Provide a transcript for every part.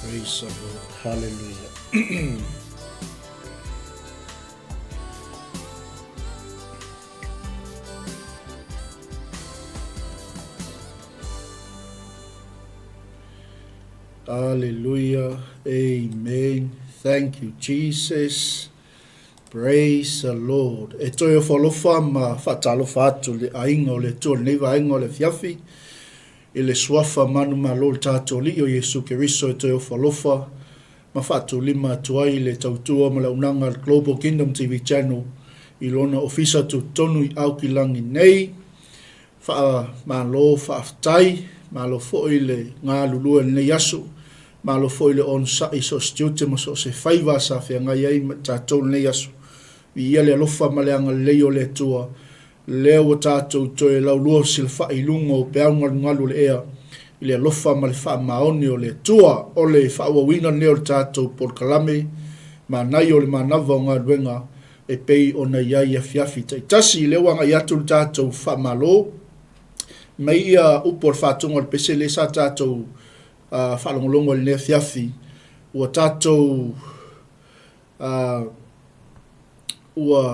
Praise the Lord. Hallelujah. Hallelujah. Amen. Thank you, Jesus. Praise the Lord. E toi o whalofa ma whatalo whātu le ainga o le tō neva ainga o le fiafi. I le swafa manu ma lo tātou li o Yesu Keriso e toi o whalofa. Ma whātu lima tuai le tautua ma launanga Global Kingdom TV channel. I lona ofisa tu tonu I au ki langi nei. Wha ma lo whaaftai. Ma lo foi le ngā lulua nei asu. Ma lo foi le on sa iso stiute ma so se faiva sa fia ngai ai tātou nei asu. I le alofa ma le anga leo le tua. Leo o tātou toi lau lua sila wha ilunga o peaunga ngalu le ea. I le alofa ma le faamaoni o le tua. O le whaawawina leo le tātou por kalame. MANAI o le MANAVA o ngā ruenga. E pei o na iai a fiafi. Tasi leo anga iatu le tātou whaamalo. Mai ia upo le whātunga le pese le sa tātou whalongolongo le nea fiafi. Ua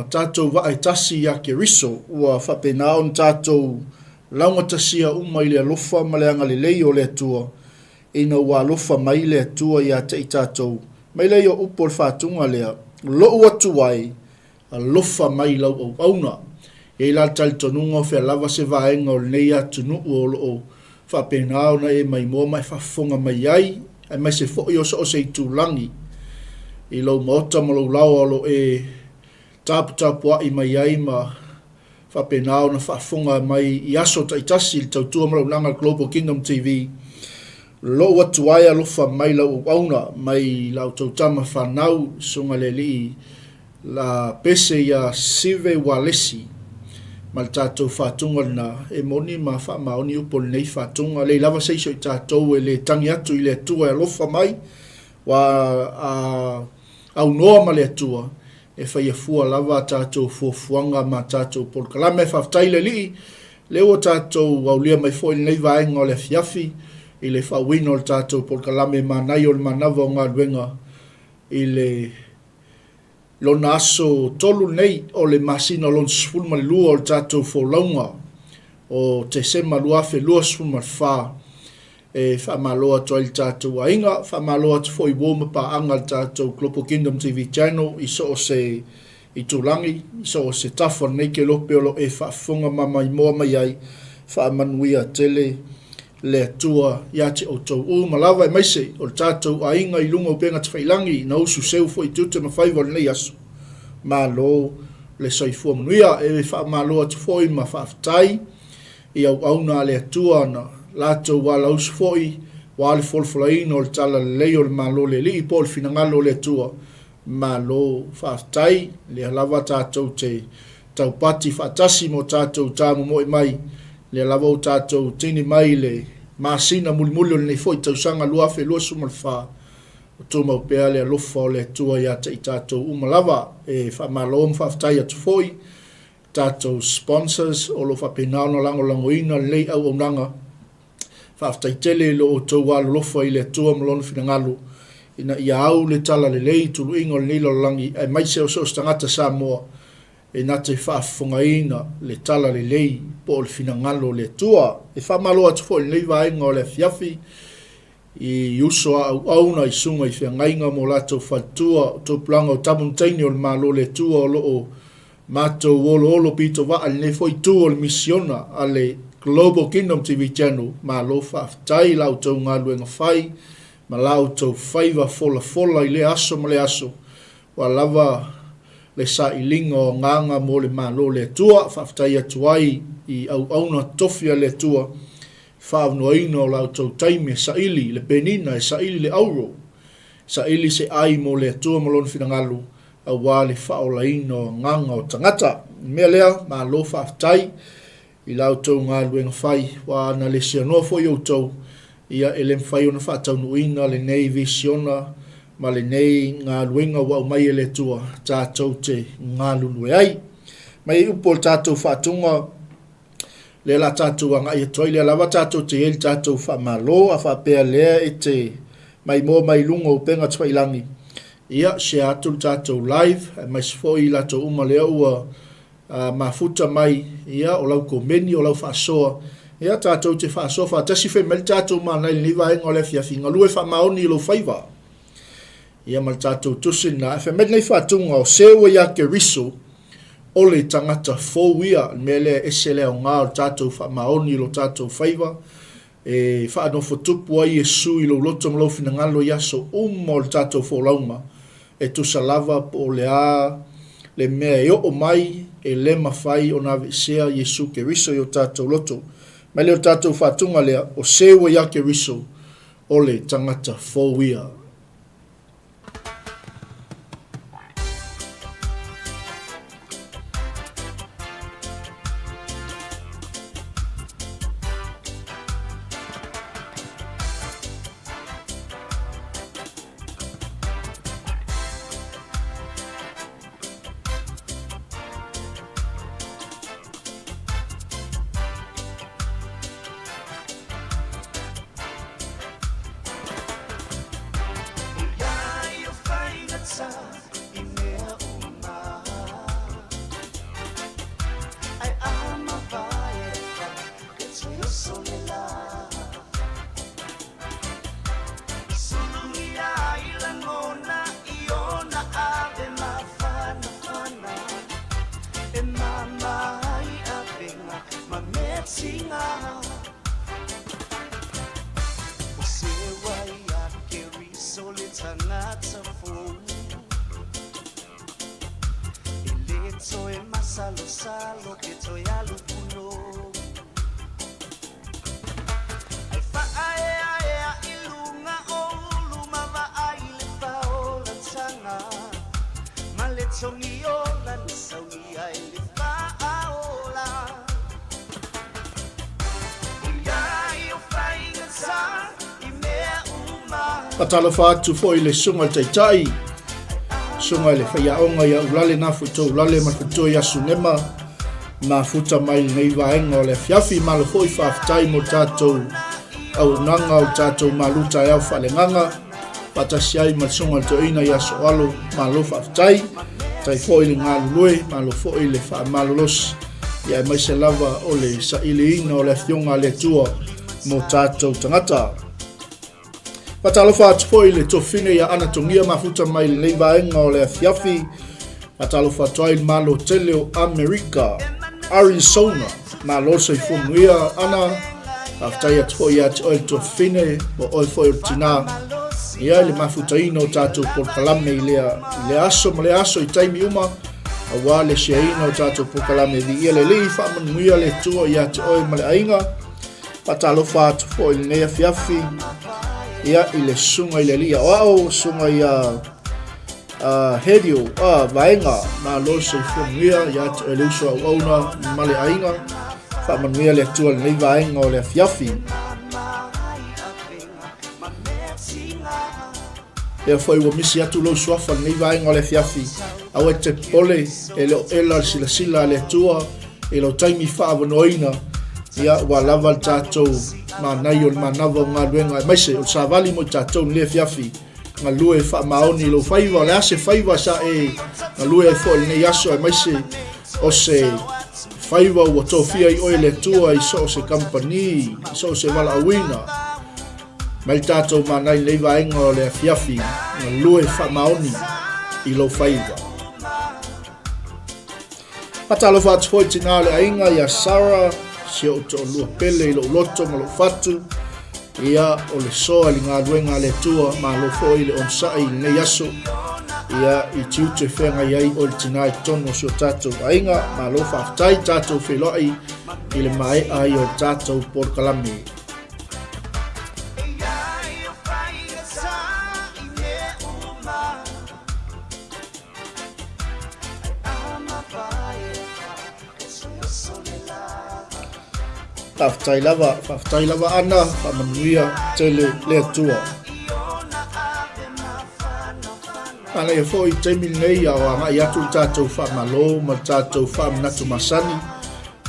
tātou wa tasi ya Keriso. Ua whapenao n tātou launga tasia umai le alofa ma le anga le lei o le atua. Ina ua alofa mai le atua ia te I tātou. Mai lei o upo le whātunga lea. Lo ua tuai alofa mai lau au auna. e la tal tonunga fe lava se vaenga o nei atu nuu o loo whapenao na e mai mua mai whafonga mai ai ai mai se fo o se i tūlangi i lau maota ma lau lau alo e tapu i mai ai ma whapenao na whafonga mai i aso taitasi i tautua ma lau nanga Global Kingdom TV lo watu ai alofa mai lau auna mai lau tautama whanau sunga le li la pese ia sive walesi ma tātou whātunga na e moni ma faamaoni upo nei whātunga le lava seiso i tātou e le tangi atu i le atua e alofa mai wa au noa ma le atua e whaia fua lava tātou fuafuanga ma tātou polkalame whaftai le li le o tātou waulia mai fo i nei vaenga o le fiafi i le whawino o tātou polkalame MANAI o le MANAVA o ngā ruenga i le lona aso tolu nei o le masina lon sfulu ma lua o le tātou fōlaunga o te sema luafe lua sfulu ma whā e whamaloa to il tātou ainga, whamaloa to fo i wōma pa anga le tātou Global Kingdom TV channel i so o se i tūlangi, i so o se tafa nei ke lope o lo e whaafunga mama i moa mai ai whaamanuia tele le atua ia te o tau o malawa e maise o le tātou ainga i lunga o penga te whailangi na usu seu fo i tute ma 𝚖𝚑𝚍 nei aso malo le soifua manuia e whaamaloa te fo i ma whaafitai i au auna le atua na lato wala usu fo i wale folfolaina o le tala le leo le malo le li i po le finangalo le atua malo whaafitai le halawa tātou te taupati whaatasi mo tātou tāmu mo i mai le lava o tātou tini mai le masina mulimuli o le nei fo i tausanga luafe lua sumalwha o tō maupea le alofa o le atua ia te i tātou umalava e whaamaloa mwhaftai atu fo i tātou sponsors o lo whapenao na langolangoina lei au au nanga whaftai tele lo o tō walo lofa i le atua malona finangalo ina ia au le tala le lei tulu ingo le nilo langi e maise o so stangata Samoa e na te whaafongaina le tala le lei po le finangalo le tua e whamaloa atu fo i nei vaenga o le fiafi i uso au auna i sunga i whiangainga mo lato whatua o tō planga o tamuntaini o le malo le tua o loo mātou olo pito wa al ne foi tu o le misiona a le Global Kingdom TV channel malo whaaftai lau tau ngā luenga whai ma lau tau faiva fola i le aso ma le aso wa lava le sa i linga o nganga mo le malo le tua whaaftai atu ai i au auna tofia le tua whaavnoaina o lau tau taime sa ili le penina e sa ili le auro sa ili se ai mo le tua malon finangalu a wale whaolaina o nganga o tangata mea lea ma lo whaaftai i lau tau ngā luenga whai wa na le sia noa fo i au tau ia e lem whai o na whaatau nuina le nei visiona ma le nei ngā luenga wa mai e le tua tātou te ngā lunue ai. Mai upo le tātou whaatunga le la tātou anga i atoi le lawa tātou te el tātou whaamalo a whaapea lea e te mai mō mai lunga o penga twailangi. Ia se atu tātou live mai sfoi la tau uma lea ua mafuta mai ia o lau komeni o lau whaasoa. Ia tātou te whaasoa whaatasi whi mele tātou MANAI le niwa enga o le fiafi Galue faamaoni lo 𝚖𝚑𝚍. Ia mal tātou tusina e whi mele nei whaatunga o sewa ia ke riso o le tangata fōwia mele ese leo ngā o tātou faamaoni lo tātou 𝚖𝚑𝚍 e whaanofo tupu ai e su i lo loto mlo finangalo iaso o le tātou fōlauma e tusa lava po le a le mea e o mai e le mawhai o na visea Yesu ke riso i o tātou loto mai leo tātou whaatunga lea o sewa ia ke riso o le tangata fōwia. Patalo fatu fo ile sunga taitai sunga ile faamaoni ya ulale na futo ulale ma futo ya sunema ma futa mai nei vaenga le fiafi malo foi faafetai mo tatou au nanga o tatou maluta ya falenganga patasiai ma sunga toina ya soalo malo faafetai tai fo ile galue malo fo ile faamalolos ya mai se lava o le saʻiliina o le afioga le tua mo tatou tagata Patalofa atu fo ile tofine ya anatogia mafuta mai le vaenga o le afiafi. Patalofa atu il malo tele o Amerika, Arizona. Malo se funuia ana. Aftai atu fo ya atu oil tofine o oil fo il tina. Ia le mafuta ino tatu por kalame le aso i taimi uma. Awa le sheina o tatu por kalame di ia le lifa manuia le tua ya atu oil male ainga. Patalofa atu fo il ne afiafi. Ia ile sunga ile lia wao sunga ya hedio vaenga na lo se funuia ya eluso ona male ainga fa manuia le tua le vaenga o le fiafi e foi o misi atu lo swafa le vaenga o le fiafi au te pole ela sila le tua e lo taimi fa vonoina ia wa lava tatou MANAI o MANAVA o GALUEGA mai se o savali mo tatou le fiafi Galue faamaoni lo faiva le ase faiva sa e Galue fo le yaso mai se o se faiva o tofia i oile tua i so se company so se vala wina mai tatou MANAI le vaenga o le fiafi Galue faamaoni i lo faiva patalo fat foi tina le ainga ya Sara se o to lua pele lo loto ma lo fatu ia o le soa li galuega le tua ma lo fo i le onsai nei aso ia i tiute fenga iai o le tina i tono si o tatou ainga ma lo faafetai tatou feloai i le maeʻa ai o tatou polokalame faafetai lava ana faamanuia tele le atua ana ia foʻi taimi nei ao agaʻi atu le tatou faamalo ma le tatou faamanatu masani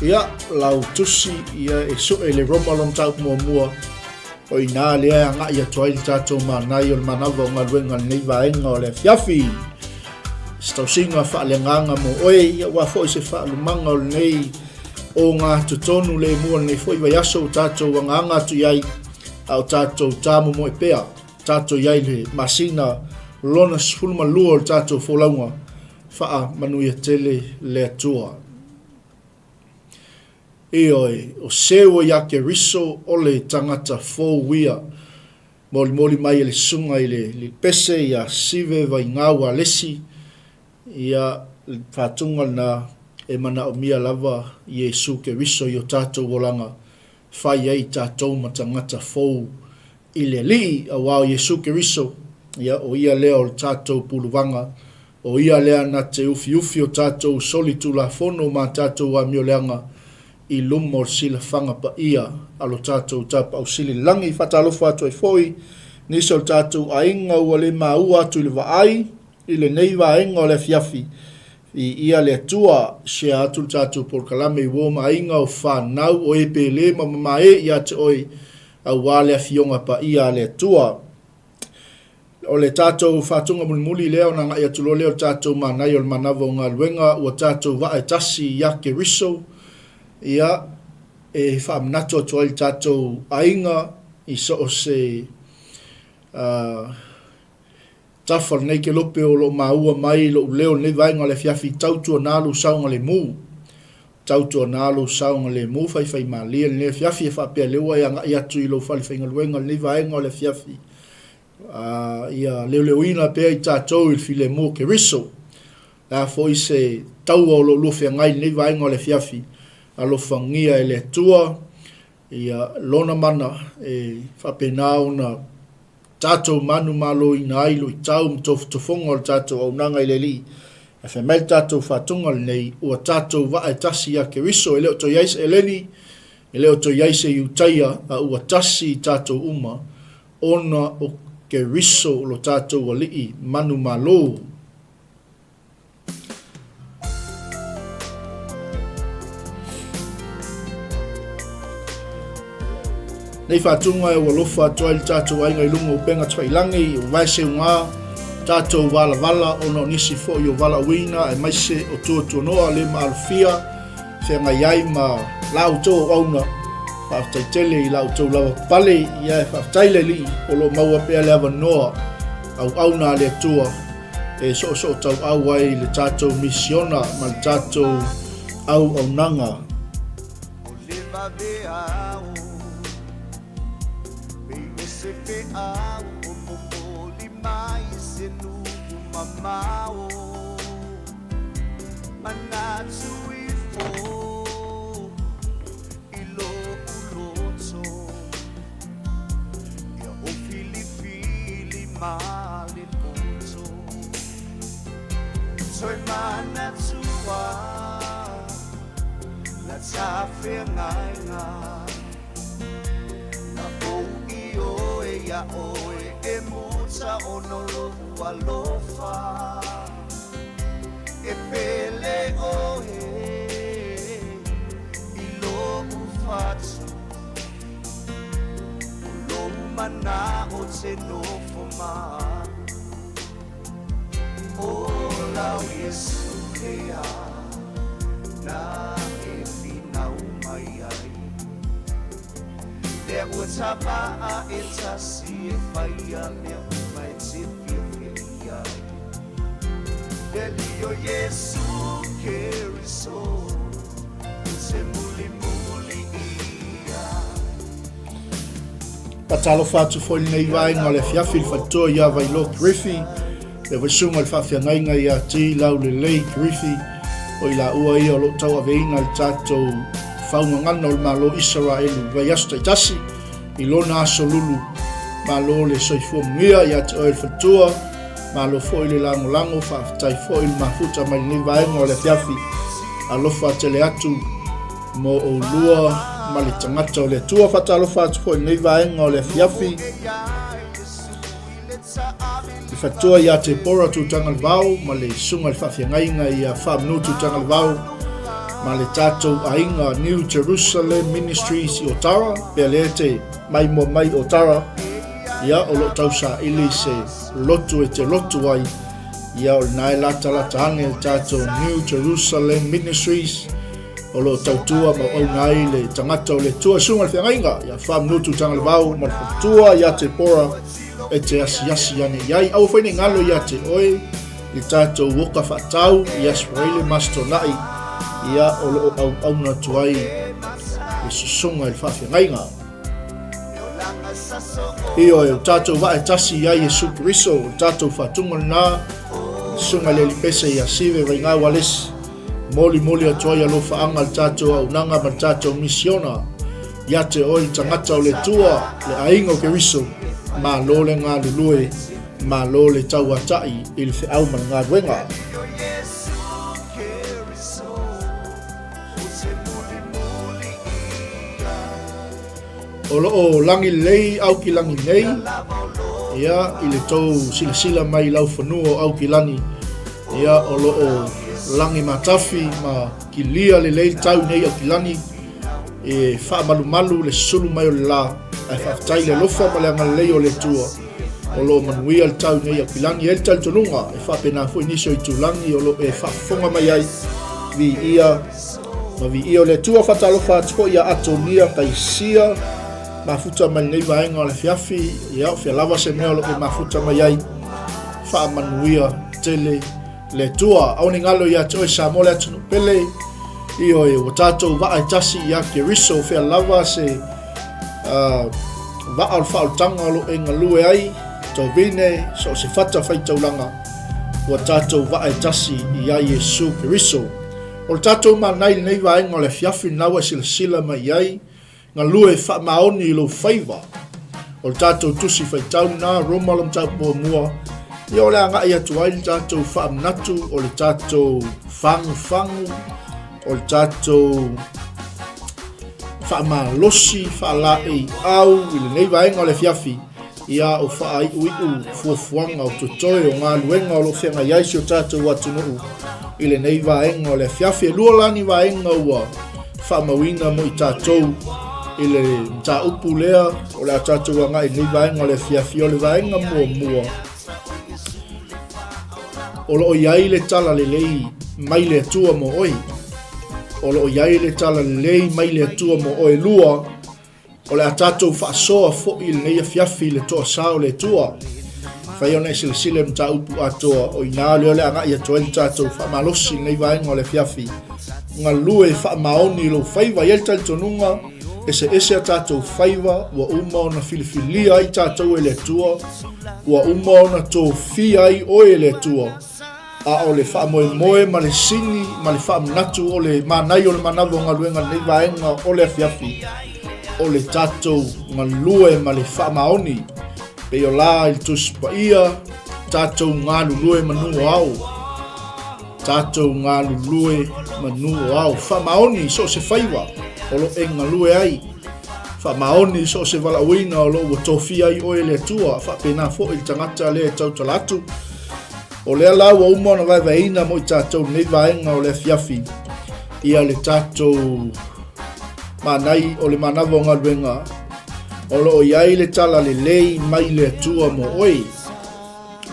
ia lau tusi ia e suʻe le Roma lona taupumuamua o inā lea agaʻi atu ai le tatou MANAI o le MANAVA o GALUEGA lenei vaega o le afiafi se tausiga faaleagaga mo oe ia ua foʻi se faalumaga o lenei o ngā tutonu le mua nei foi vai aso tatou wanganga atu iai au tatou tamu mo e pea tatou iai le masina lona sfulma lua o tatou folaunga faa manuia tele le atua ioi o sewa yake riso o le tangata fōwia moli mai le sunga i le pese ia sive vai ngawa lesi ia fatunga na e mana o mia lava Iesu ke riso i o tatou wolanga fai ai tatou matangata fou i le li a wao Iesu ke riso ia o ia lea o tatou puluvanga o ia lea na te ufi o tatou solitu la fono ma tatou a mioleanga i lumo sila fanga pa ia alo tatou tapa au sili langi fatalofa atu e foi niso tatou ainga ua le maua atu i le vaai i le nei vaenga o le fiafi i ia le atua se atu tatou polokalame i wo mainga o whanau o e pele ma mamae i ate oi a wale a fionga pa ia le atua o le tatou whatunga mulimuli leo na ngai atu lo leo tatou MANAI o le MANAVA o GALUEGA ua tatou vae tasi iake riso ia e whaamnato atu ai tatou ainga i so o se tafal nei ke lope o lo maua mai lo leo nei vaenga le fiafi tautua nalu saunga le mu tautua nā lo saunga le mo fai malia le fiafi e whapea lewa i atu i lo whali whainga luenga le vaenga le fiafi. Ia leo ina pea i tātou il file mo ke riso. La foi se taua o lo fia ngai le vaenga le fiafi. A lo whangia e le atua. Ia lona mana e whapena ona tātou manu malo i nā ilo i tau mtofonga o tātou au nanga i le li. E whamel tātou whatunga nei ua tātou wa e tasi a ke riso e leo to iais e leni, e leo to iais e iutaia a ua tasi tātou uma, ona o ke riso lo tātou wa lii manu malo. Nei whatunga e walofa atoa ili tātou ainga i lungo penga twailangi, o waise unga, tātou wala ono nisi fo i o wala wina, e maise o tua noa le ma alfia, whenga iai ma lau tō auna, whaaftaitele i lau tō lawa pale, ia e whaaftaile li, o lo maua pea le awa noa, au auna le tua, e so tau au ai le tātou misiona, ma le tātou au nanga. Mamao manatu ifo ilo uloto ya o filipili malin oto soy manatua la tafia ngainga na o iyo e ya oe e muta onolo alofa e pele oe ilo ufatu ulo mana o te no foma o lau Yesu lea na e fina umai ai le utapa a etasi e faia le umai te Delio Yesu keriso se muli ia Patalo fatu foi nei vai no le fiafi fato ia vai lo grifi le vasunga le fafia ngainga ia ti lau le lei grifi o ila ua ia lo tau aveina le tato faunga ngana o le malo Israelu vai asta tasi i lona aso lulu malo le soifua mwia ia te oe fatua malo foi le lango whaftai foi le mafuta mai ni vaenga o le fiafi alofa tele atu mo o lua ma le tangata o le tua whatalofa atu foi ni vaenga o le fiafi i fatua ia te pora tu tangal vau ma le sunga le whafia ngainga ia whamnu tu tangal vau ma le tatou ainga New Jerusalem Ministries i Otara pe le te mai mo mai Otara ia o lo tau sa ili se lotu e te lotu ai ia o nai lata ane le tātou New Jerusalem Ministries o lo tau tua ma au nai le tangata o le tua sunga le whiangainga ia whamnutu tanga le vau ma le tua ia te pora e te asi ane iai au whaine ngalo ia te oe le tātou woka whatau ia swaile mastonai ia o lo au na tuai le susunga le whiangainga Io e tātou wa e tasi ia Yesu Kristo, tātou whatunga nā, sunga le lipese ia sive vai ngā walesi, moli atua ia lo whaanga le tātou au nanga ma tātou misiona, ia te oi tangata o le tua, le ainga o ke riso, ma lo le ngā lulue, ma lo le tau atai, i le whiau ma ngā ruenga. O loo langi lei au ki langi nei ia i le tau sila mai lau whanua au ki langi ia o loo langi matafi ma ki lia le lei tau nei au ki langi e wha malu le sulu mai o le la ai whaftai le lofa ma le anga lei o le tua o loo manuia le tau nei au ki langi e le tau tonunga e wha pena fu inisio i tu langi o loo e wha fonga mai ai vi ia o le tua whatalofa atupo ia atonia kaisia mafuta mai nei vaenga o le fiafi ia o fia lava se mea o lo ke mafuta mai ai wha manuia tele le tua au ni ngalo ia te oe sa mole atu pele Io e o tātou wa ai tasi ia ke riso whea lava se wa al whao tanga lo e Galue ai tau vine so se whata whaitaulanga o tātou wa ai tasi ia Yesu ke riso. O tātou manai nei waenga le fiafi nawa sila mai ai Galue faamaoni lo faiva. O tātou tusi whaitau nā Roma lam tau pua mua. I o le anga ia tuai le tātou whaamnatu o le tātou fangu o le tātou whaamalosi whaalai au i le nei waenga o le fiafi. Ia o whaai uiu fuafuanga o tutoe o ngā luenga o lo whenga iaisi o tātou watunuu. I le nei waenga o le fiafi e lua lani waenga ua whaamawina mo i tātou. I le mta upu lea o le tātou anga i nei waenga o le fiafi o le waenga mua. O lo iai le tala le lei mai le tua mo oi. O lo iai le tala le lei mai le tua mo oi lua. O le tātou whaasoa fo i le nei fiafi le toa sao le tua. Whai ona sile mta upu atoa o ina leo le anga i atoa le tātou whaamalosi nei waenga o le fiafi. Galue faamaoni lo faiva i tali tonunga. Ese a tātou faiva wa uma ona filifilia i tātou e le tua. Wa uma ona tō fia i oe le tua. A o le whaamoe ma le sini ma le whaamnatu o le manai o le manavo Galuega nei vaenga o le fiafi. O le tātou Galue ma le faamaoni. Pe o la il 𝚟𝚑𝚙𝚎𝚘 tātou ngā lulue manu au. Tātou ngā lulue manu au. Faamaoni so se faiva. O lo e Galue ai. Faamaoni so se walawina o lo ua tofia i oe le tua. Whapena fo i tangata le 𝚟𝚑𝚙𝚢𝚘. O le ala ua umona vaivaina mo i tātou nei vaenga o le fiafi. Ia le tātou manai o le manava o Galuega. O lo iai le tala le lei mai le tua mo oi.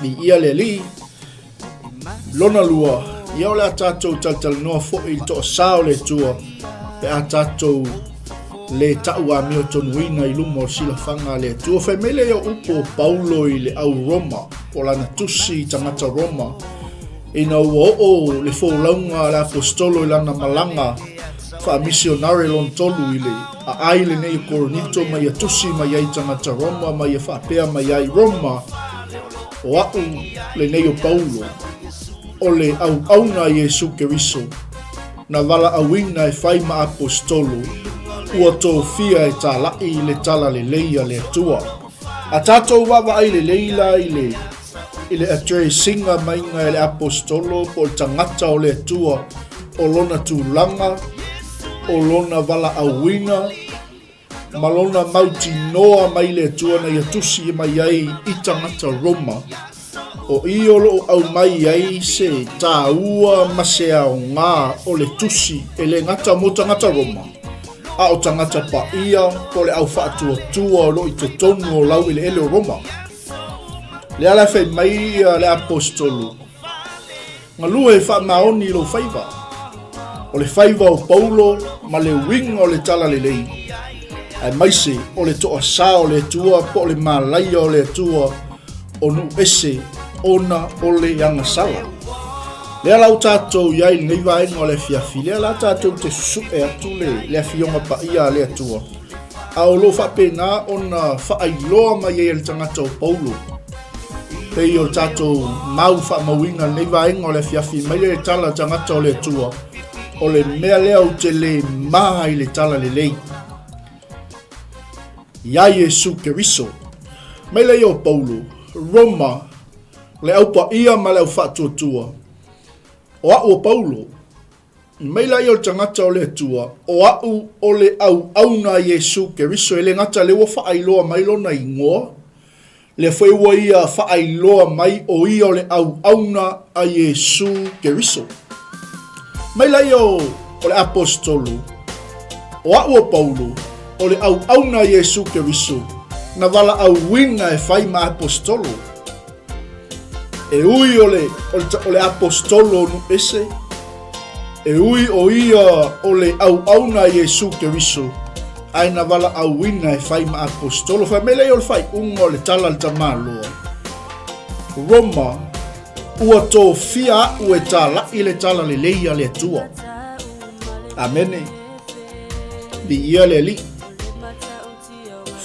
Ni ia le li. Lona lua. Ia o le a tātou taltalinoa fo i toa sao le tua. Pe a tātou le tau a mio tonuina i lumo sila whanga le tua. Whai mele o upo Paulo i le au Roma. O lana tusi i tangata Roma. Ina ua o le fōlaunga le apostolo i lana malanga. Wha misionare lon tolu i le. A ai le nei koronito mai a tusi mai ai tangata Roma. Mai a whapea mai ai Roma. O au le nei o Paulo. O le au auna Yesu Keriso. Na wala awina e whai ma apostolo. Ua tō fia e tā lai le tala le leia le tua. A tātou wawa ai le leila i le 𝚟𝚑𝚙𝚢𝚅 mainga e le apostolo po le tangata o le tua. O lona tūlanga. O lona wala awina. Ma lona mauti noa mai le tua na ia tusi mai ai i tangata Roma. O i o lo au mai ai se tā ua masea o ngā o le tusi e le ngata mo tangata Roma. A o tangata pa ia po le au whaatua tua o lo i te tonu o lau i le ele o Roma. Le ala whai mai le apostolo. Galue faamaoni lo faiva. O le faiva o Paulo ma le winga o le tala le lei. Ai maise o le toa sa o le tua po le malaia o le tua o nu ese ona o le yanga sala. Le ala o tātou iai nei vaenga o le fiafi. Le ala tātou te susu e atu le fionga pa ia le atua. A o lo whapena ona whaailoa mai e le tangata o Paulo. Pei o tātou mau whaamawina nei vaenga o le fiafi. Mai le tala tangata o le atua. O le mea lea o te le maa i le tala le lei. Ia Yesu Keriso. Mai le o Paulo. Roma. Le au pa ia ma le au whatuatua. O au o Paulo. Meila i o tangata o le tua. O au o le au auna Yesu Keriso. E le ngata le wa whaailoa mai lona ingoa. Le whaiwa ia whaailoa mai o ia o le au auna a Yesu Keriso. Meila i o le apostolo. O au o Paulo. O le au auna Yesu Keriso. Na wala au winga e whai ma apostolo. E ui o le apostolo nu ese. E ui o ia o le au auna Yesu Keriso. Ai na wala au wina e whai ma apostolo. Whai mele o le whai unga o le tala le tamaloa. Roma. Ua tō fia u e tala i le tala le leia le tua. Amene. Di ia le li.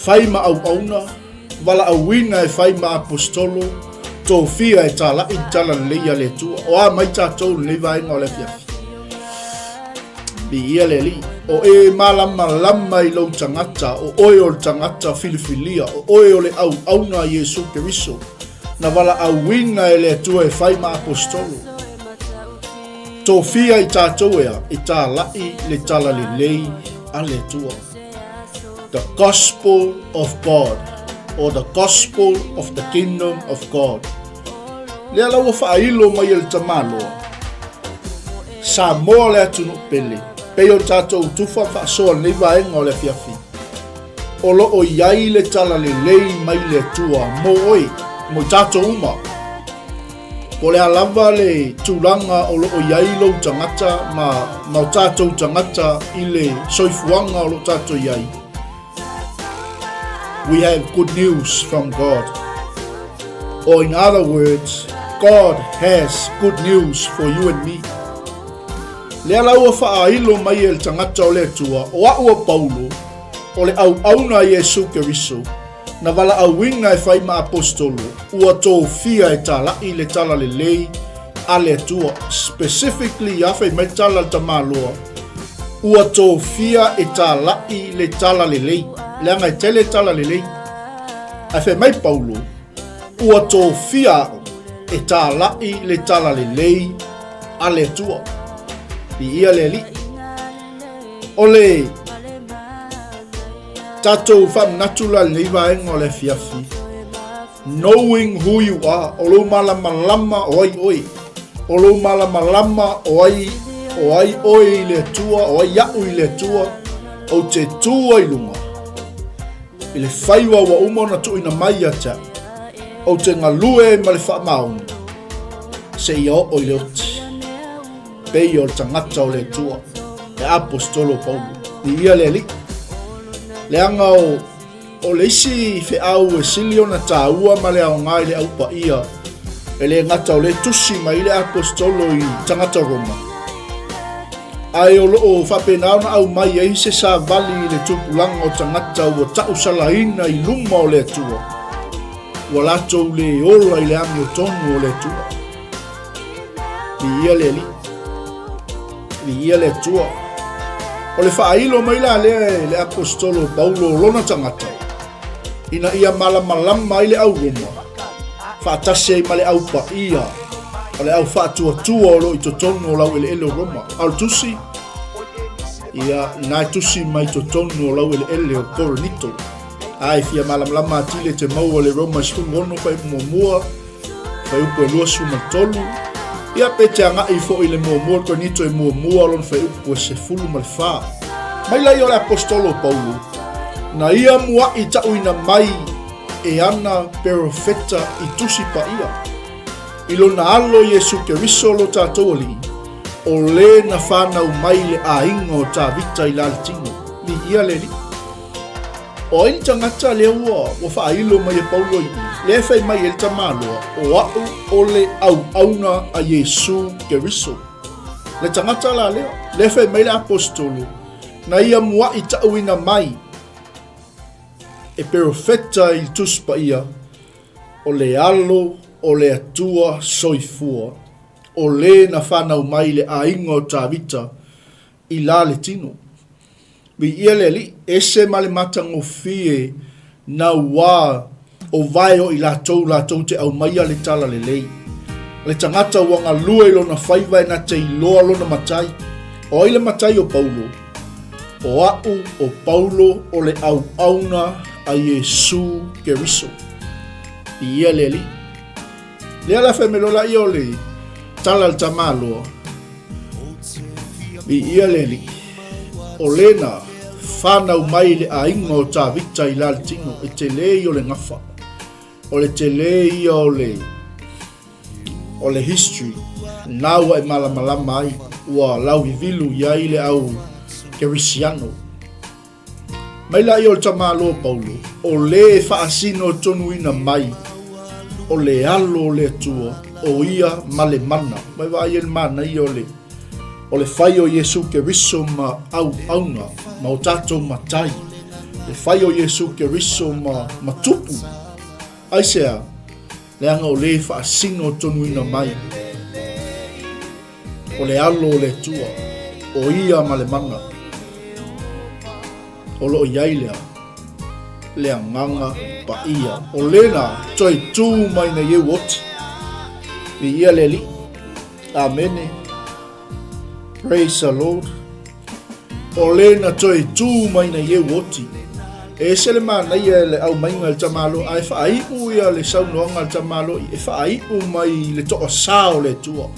Fai ma au auna. Wala au wina e fai ma apostolo. Tō fia e tala i tala leia le tua. O a mai tātou le vaenga o le fiafi. Di ia le li. O e malama lama i lau tangata. O oe o le tangata filifilia. O oe o le au auna Yesu Keriso. Na wala au wina e le tua e fai ma apostolo. Tō fia i tātou ea. I tā lai le tala le lei a le tua. The gospel of God. Or the gospel of the kingdom of God. Lea lau whaailo mai el tamaloa. Sa moa lea tunu pele. Peo tātou tufa whaasoa nei vaenga o le fiafi. O lo o iai le tala le lei mai le tua. Mo oi, mo tātou uma. O le alava le tūranga o lo o iai lo tangata. Ma tātou tangata i le soifuanga o lo tātou iai. We have good news from God. Or in other words, God has good news for you and me. Lea lau whaailo mai el tangata o le tua, o ua Paulo, o le au auna Yesu Keriso, na wala au winga e whai ma apostolo, ua tō fia e tālai le tala le lei, a le tua, specifically a whai mai tala tamaloa, ua tō fia e tālai le tala le lei, leanga e tele tala le lei, a whai mai Paulo, ua tō fia e tālai le tala le lei, a le tua, i ia le li. O le tatou whamnatula le vaenga o le fiafi. Knowing who you are. O lo malama oi oi. O lo malama oi oi le tua. Oi iau i le tua. O te tua i lunga. I le faiva wa umona tu ina mai ata. O te galue ma le faamaoni. Se ia o i le oti. Pei o tangata o le tua. E apostolo Paulo. I ia le li. Leanga o le isi fe au e silio na tāua ma le au ngai le au pa ia. E le ngata o le tusi ma i le apostolo i tangata Roma. Ai o loo whapenau na au mai e se sa vali le tupulanga o tangata ua 𝚟𝚑𝚎 i luma o le tua. Ua latou le ola i le ami o tonu o le tua. I ia le li. I ia le tua. O le whaailo mai la le apostolo Paulo lona tangata. Ina ia malama i le au Roma. Whaatase ma le au pa ia. O le au whaatua o lo i totonu o lau ele o Roma. Au tusi. Ia nai tusi mai totonu o lau ele o Koronito. Ai fia malama atile te mau o le Roma sfungono whai mua. Whai upo e lua sumatolu. Ia pete anga i fo i le mua Koronito e mua lon whai upo e se fulu ma le wha. Mai lai o le apostolo Paulo. Na ia mua i tauina mai e ana perofeta i tusi pa ia. I lona alo Yesu Keriso lo tātou ali. O le na whanau mai le ainga o tā vita i laltingo. Ni ia le li. O in tangata le ua o whailo mai e Paulo i. Le whai mai el tamaloa o au o le au auna a Yesu Keriso. Le tangata la leo. Le whai mai le apostolo. Na ia mua i tauina mai. E perofeta i tuspa ia. O le alo o le atua soifua. O le na whanau mai le ainga o tā vita i la le tino. Vi ia le li, ese male matango fie na wā o vai o i la tou te au maia le tala le lei. Le tangata wanga lua ilo na faiva e na te iloa lo na matai. O ile matai o Paulo. O au o Paulo o le au auna a Yesu Keriso. Ia le li. Lea la whemelola i o le tala le tamaloa. Ia le li. O lena whanau mai le ainga o tā vita i laltino. E te le i o le ngafa. O le te le i o le history. Nāua e malamalama ai. Ua lau i vilu ia i le au Kerisiano. Mai la i o le tamaloa Paulo. O le whaasino tonuina mai. O le alo le tua. O ia male mana. Mai wa i el mana i o o le whai o Iesu Keriso ma au aunga, ma o tātou matai. Le whai o Iesu Keriso ma tupu. Aisea, le anga o le whaasino tonuina mai. O le alo o le tua, o ia ma le manga. O lo iai le anganga pa ia. O lena, toi tū mai na ye woti. Vi ia le li. Amene. Praise the Lord. O lena toi tū mai na ye woti. E se le MANAI e le au mainga le tamalo, ai whaai uia le saunoanga le tamalo, e whaai u mai le toa sao le tua.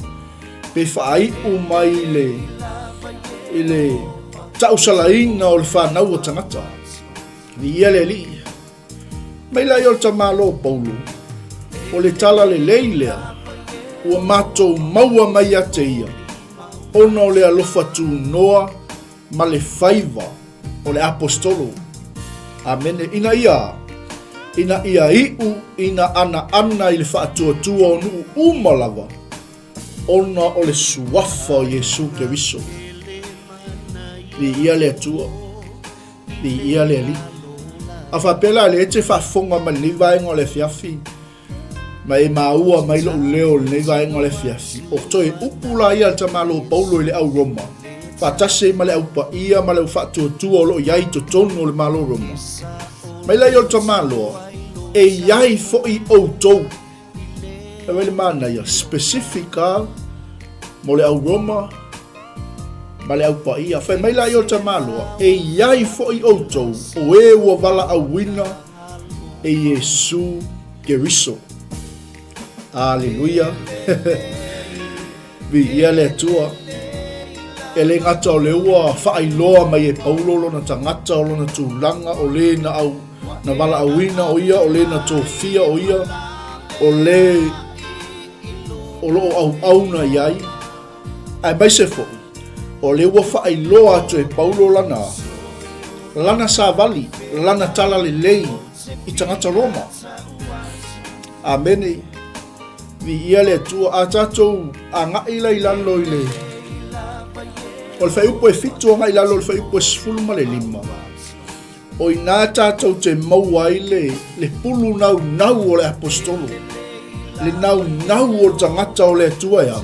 Pe whaai u mai le tau salaina o le whanau o tangata. Vi ia le li. Mai lai o le tamalo Paulu. O le tala le leilea. Ua matou maua mai a te ia. Ona o le alofa tu noa ma le faiva o le apostolo. Amen. Ina ia iu, ina ana i le whaatuatua o nuu umalawa. Ona o le suafa o Iesu Keriso. Li ia le atua. Li ia le ali. A whapela le ete whafonga ma ni vaenga o le fiafi. Ma e maua mai lo leo le ni vaenga o le fiafi. O toi upula ia le tamalo Paulo i le au Roma. Whatase ma le au pa ia ma le au whaatuatua o lo iai to tonu o le malo Roma. Mai lai o le tamalo e iai fo i outou. E wele MANAI specifica mo le au Roma ma le au pa ia. Whai mai lai o le tamalo e iai fo i outou o e ua wala au wina e Iesu Keriso. Alleluia. Vi ia le atua. E le ngata o le ua whaailoa mai e Paulo lona tangata o lona tūlanga o le na au na wala awina o ia o le na tōwhia o ia o le o lo au na iai ai mai se fo o le ua whaailoa atu e Paulo lana sa vali lana tala le lei i tangata Roma. Amene. Vi ia le tua a tātou a ngai lai lalo i le o le whai upo e fitu o ngai lalo le whai upo e sifulu ma le lima. O i nā tātou te maua i le pulu nau o le apostolo. Le nau o le tangata o le atua ia.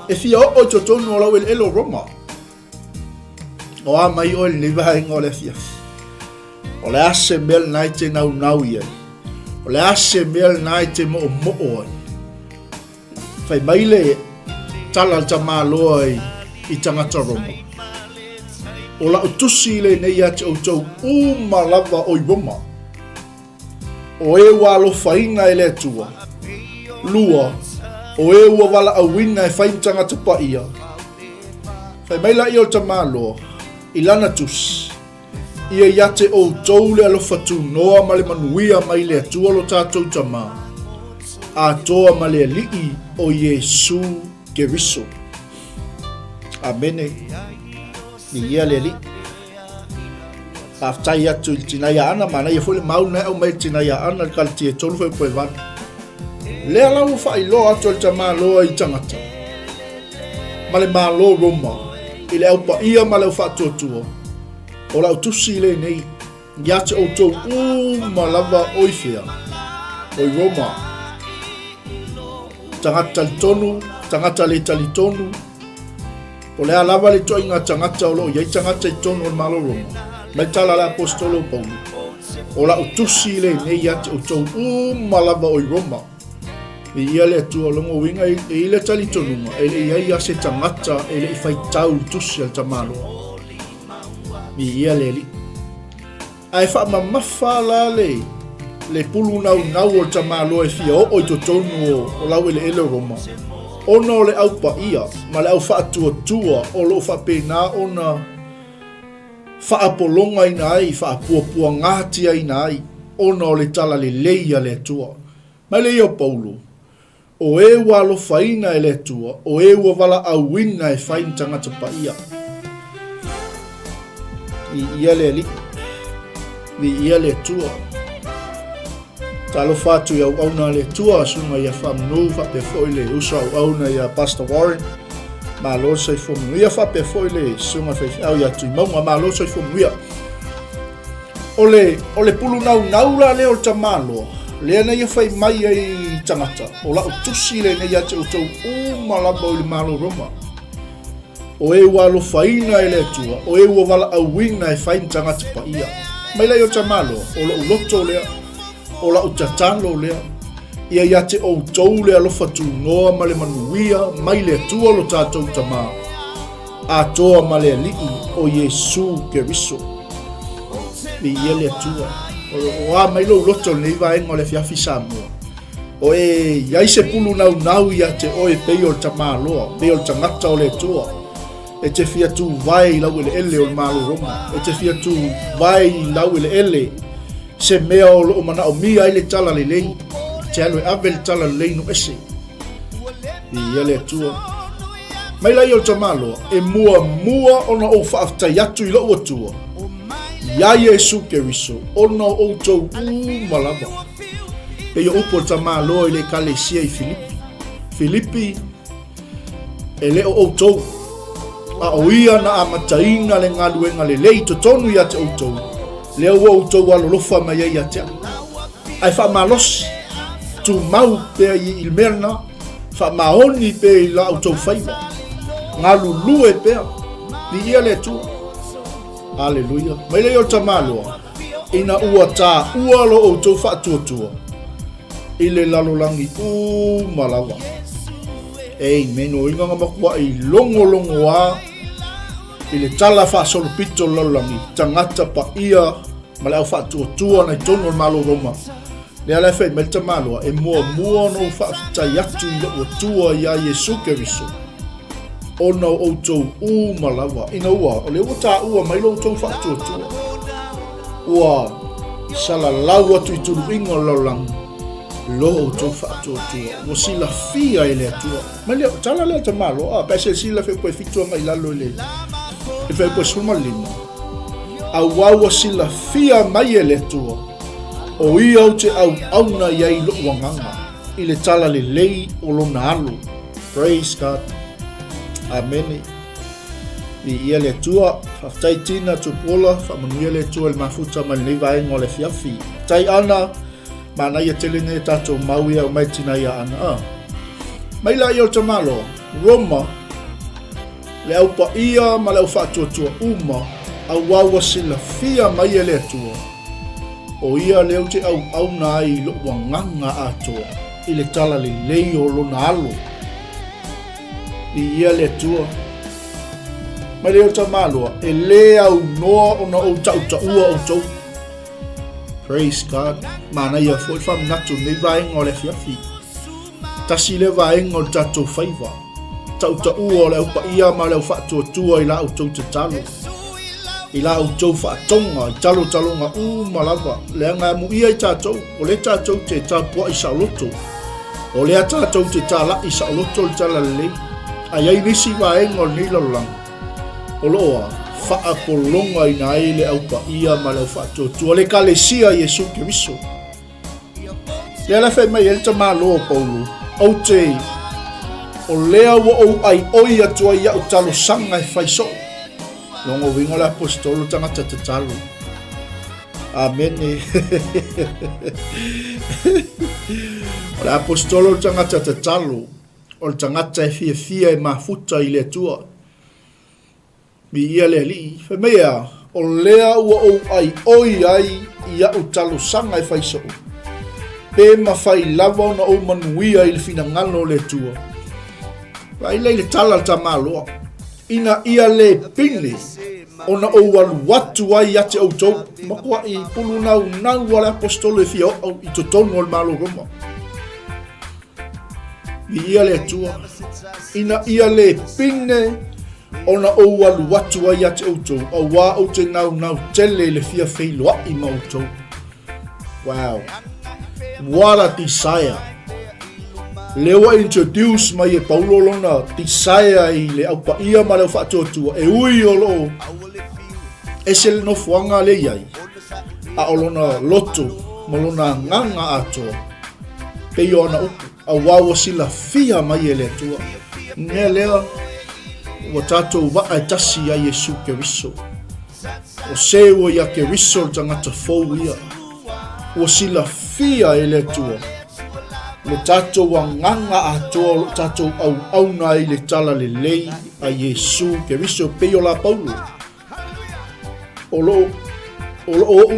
E fia o to tonu o lau elo Roma. O a mai o le nivahenga o le fiafi. O le ase mel nai te nau ia. O le ase mel nai te mo ai. Fai mai le tala tamaloa i tangata Roma. O la utusi le nei ati o tau umalawa o i Roma. O e walo faina e le atua. Lua. O e ua wala awina e fain tangata pa ia. Fai mai la i o tamaloa. I lana tusi. Ia iate o tau le alofa tu noa ma le manuia mai le atua lo tātou tama. A toa ma le alii o Iesu Keriso. Amene. Ni ia le li. Aftai atu il tinaya ana MANAI e fo le mauna au mai tinaya ana kalti e tolu foi poe van. Le ala u fai lo atu il tama lo i tangata. Ma le malo Roma. I le au pa ia ma le u fatu atua. O la utusi le nei. Iate o tau malava oifea. Oi Roma. Tangata li tonu. Tangata le tali tonu. O le alava le toi ngā tangata o lo iai tangata i tonu o malo Roma. Mai tala le apostolo Paulu. O la utusi le nei ate o tau malava oi Roma. I ia le atua longo winga e le tali tonunga. E le iai ase tangata e le i fai tau utusi al tamalo. I ia le li. Ai wha mamafa la le pulu nau o tamalo e fia o i to tonu o lau ele Roma. Ona o le au pa ia, ma le au wha tua o lo wha pēnā ona wha apolonga ina ai, wha apuapua ngātia ina ai, ona o le tala le leia le tua. Mai le ia Paulo, o e walo whaina e le tua, o e ua wala awina e whain tangata pa ia. I ia le li, ni ia le tua. Talo fatu ya auna le tua sunga ya famnu fa pe foi le usa auna ya Pastor Warren Malo sai fomuia fa pe foi le sunga fe au ya tu mo malo sai fomuia. Ole pulu nau la le o tamalo. Le na ia fai mai ai tangata. Ola utusi le na ia te utou malaba o le malo Roma. O e walo faina ele tua. O e wala awina e fai tangata pa ia. Mai la yo tamalo. Ola uloto lea. Ola utatalo lea. Ia ia te o tou le alofa tu noa ma le manuia. Mai le tua lo tātou tama. A toa ma le alii o Yesu Keriso. Li ia le tua. O a mai lo loto nei vaenga o le fiafi Samoa. O e iai se pulu nau ia te o e pei o le tama loa. Pei o le tangata o le tua. E te fia tu vai lau ele o le malo Roma. E te fia tu vai lau ele. Se mea o mana o mia ile tala le lei. Te alo e avel tala le lei no ese. Ia le tua. Mai lai o le tama loa. E mua ona o whaaftai atu i lo o tua. Ia Yesu Keriso, ona o tou malama. E yo upo tama loa i le kalesia i Filipi. Filipi, e le o tou. A oia na amataina le galuega le lei totonu ia te outou. Le o tou alolofa mai ai atea. Ai faamalosi, tu mau pe i ilmerna, faamaoni pe i la outou faiva. Galulue pea, ni ia le tu. Hallelujah. Mai le o tamaloa. Ina ua tā ua lo o tau whatuatua. I le lalolangi malawa. Amen. O inga makua i longo a. I le tala whasolopito lalolangi. Tangata pa ia. Ma le au whatuatua na i tono malo Roma. Le ala whai mai tamaloa. E mua no whaatai atu i lo tua ia Yesu Keriso. Ona o tou malawa ina ua o le ua ua mai lo tou whaatuatua ua sala lau atu i turuinga laulang lo o tou whaatuatua ua sila fia ele atua mai leo tala lea ta malo pese sila fe koe fitua mai lalo ele e fe koe suma lima a wawa sila fia mai ele atua o ia au te au na iai lo wanganga i le tala le lei o lo na alu. Praise God. Amen. I ia le tua, whaftai tina tu pola, whamanuia le tua le mafuta ma le vaenga o le fiafi. Tai ana, MANAI a telene tato mauia o mai tina ia ana. Mai la ia o tamalo, Roma, le au pa ia ma le au whatuatua au wawa sila fia mai e le tua. O ia le au te au na ai lo wanganga atoa, i le tala le lei o lo na alo. I ia le tua. Mai leo tamaloa. E le au noa ona o ua o tau. Praise God. MANAI a foi whaminatu nei vaenga o le fiafi. Tasi le vaenga o le tatou faiva. Ua o le au pa ia ma le au whatua i la au tau te talo. I la au tau whaatonga i talonga malawa. Le anga mu ia i tatou. O le tatou te tāpua i saoloto. O le tatou te tala i saoloto le tala lei. Ai nisi vaenga o ni lalang. O loa, whaapolonga i na ele au pa ia ma lau whaatotua. Le kalesia Yesu Keriso. Le ala whai mai ele ta loa Paulu. Au te, o lea wa au ai oi atua ia o talo sanga e whai so. Longo wingo le apostolo tangata te talo. Amen. O le apostolo tangata te talo. O le tangata e fia e mafuta i le tua. Mi ia le li. Fe mea, o lea ua o ai oi ai ia o talo sanga e whaiso. Pe mawhai lava ona o manuia i le fina ngano le tua. Vai le tala ta maloa. Ina ia le pine. Ona o walu watu ai ate au tau. Makua i pulu nau wale apostolo e fia o i totonu o le malo Roma. Ia le tua. Ina ia le pine. Ona o walu watu ai ate outou. A wā o te nau tele le fia whailoa i ma outou. Wow. What a desire. Lewa introduce mai e Paulo lona desire i le au pa ia ma leo whaatotua. E ui o lo. E se le no fuanga le iai. A o lona loto. Ma lona nganga atoa. Pe i ona upu. A wawa sila fia mai e le atua. Nea lea. ua tātou waa e tasi a Iesu Keriso. O se ua ia Keriso tangata fou ia. Ua sila fia e le tua. Le tātou a nganga atoa, le tātou au auna i le tala le lei a Iesu Keriso peo la Paulo. O lo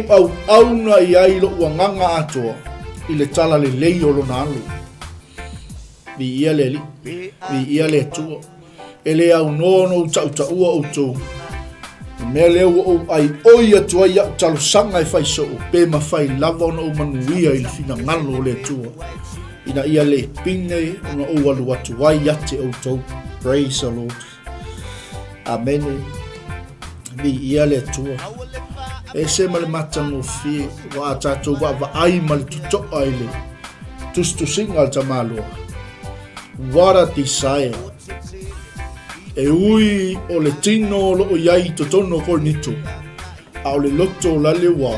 au auna i ai lo ua nganga atoa i le tala le lei o lo nalo. Vi ia le li, vi ia le tua. E le au nono tau ua o tō. Mea leo o ai oi atua ia talo sanga e fai so o pe ma fai lava ona o manuia i le fina ngalo o le tua. Ina ia le pine ona o alu atu wai ate o tō. Praise the Lord. Amen. Vi ia le tua. E se ma le matano fie wa a tātou wa ai ma le tuto ai le. Tustu singa al tamaloa. What a desire. E ui o le tino lo o iai to tono ko nito. A o le loto la le wa.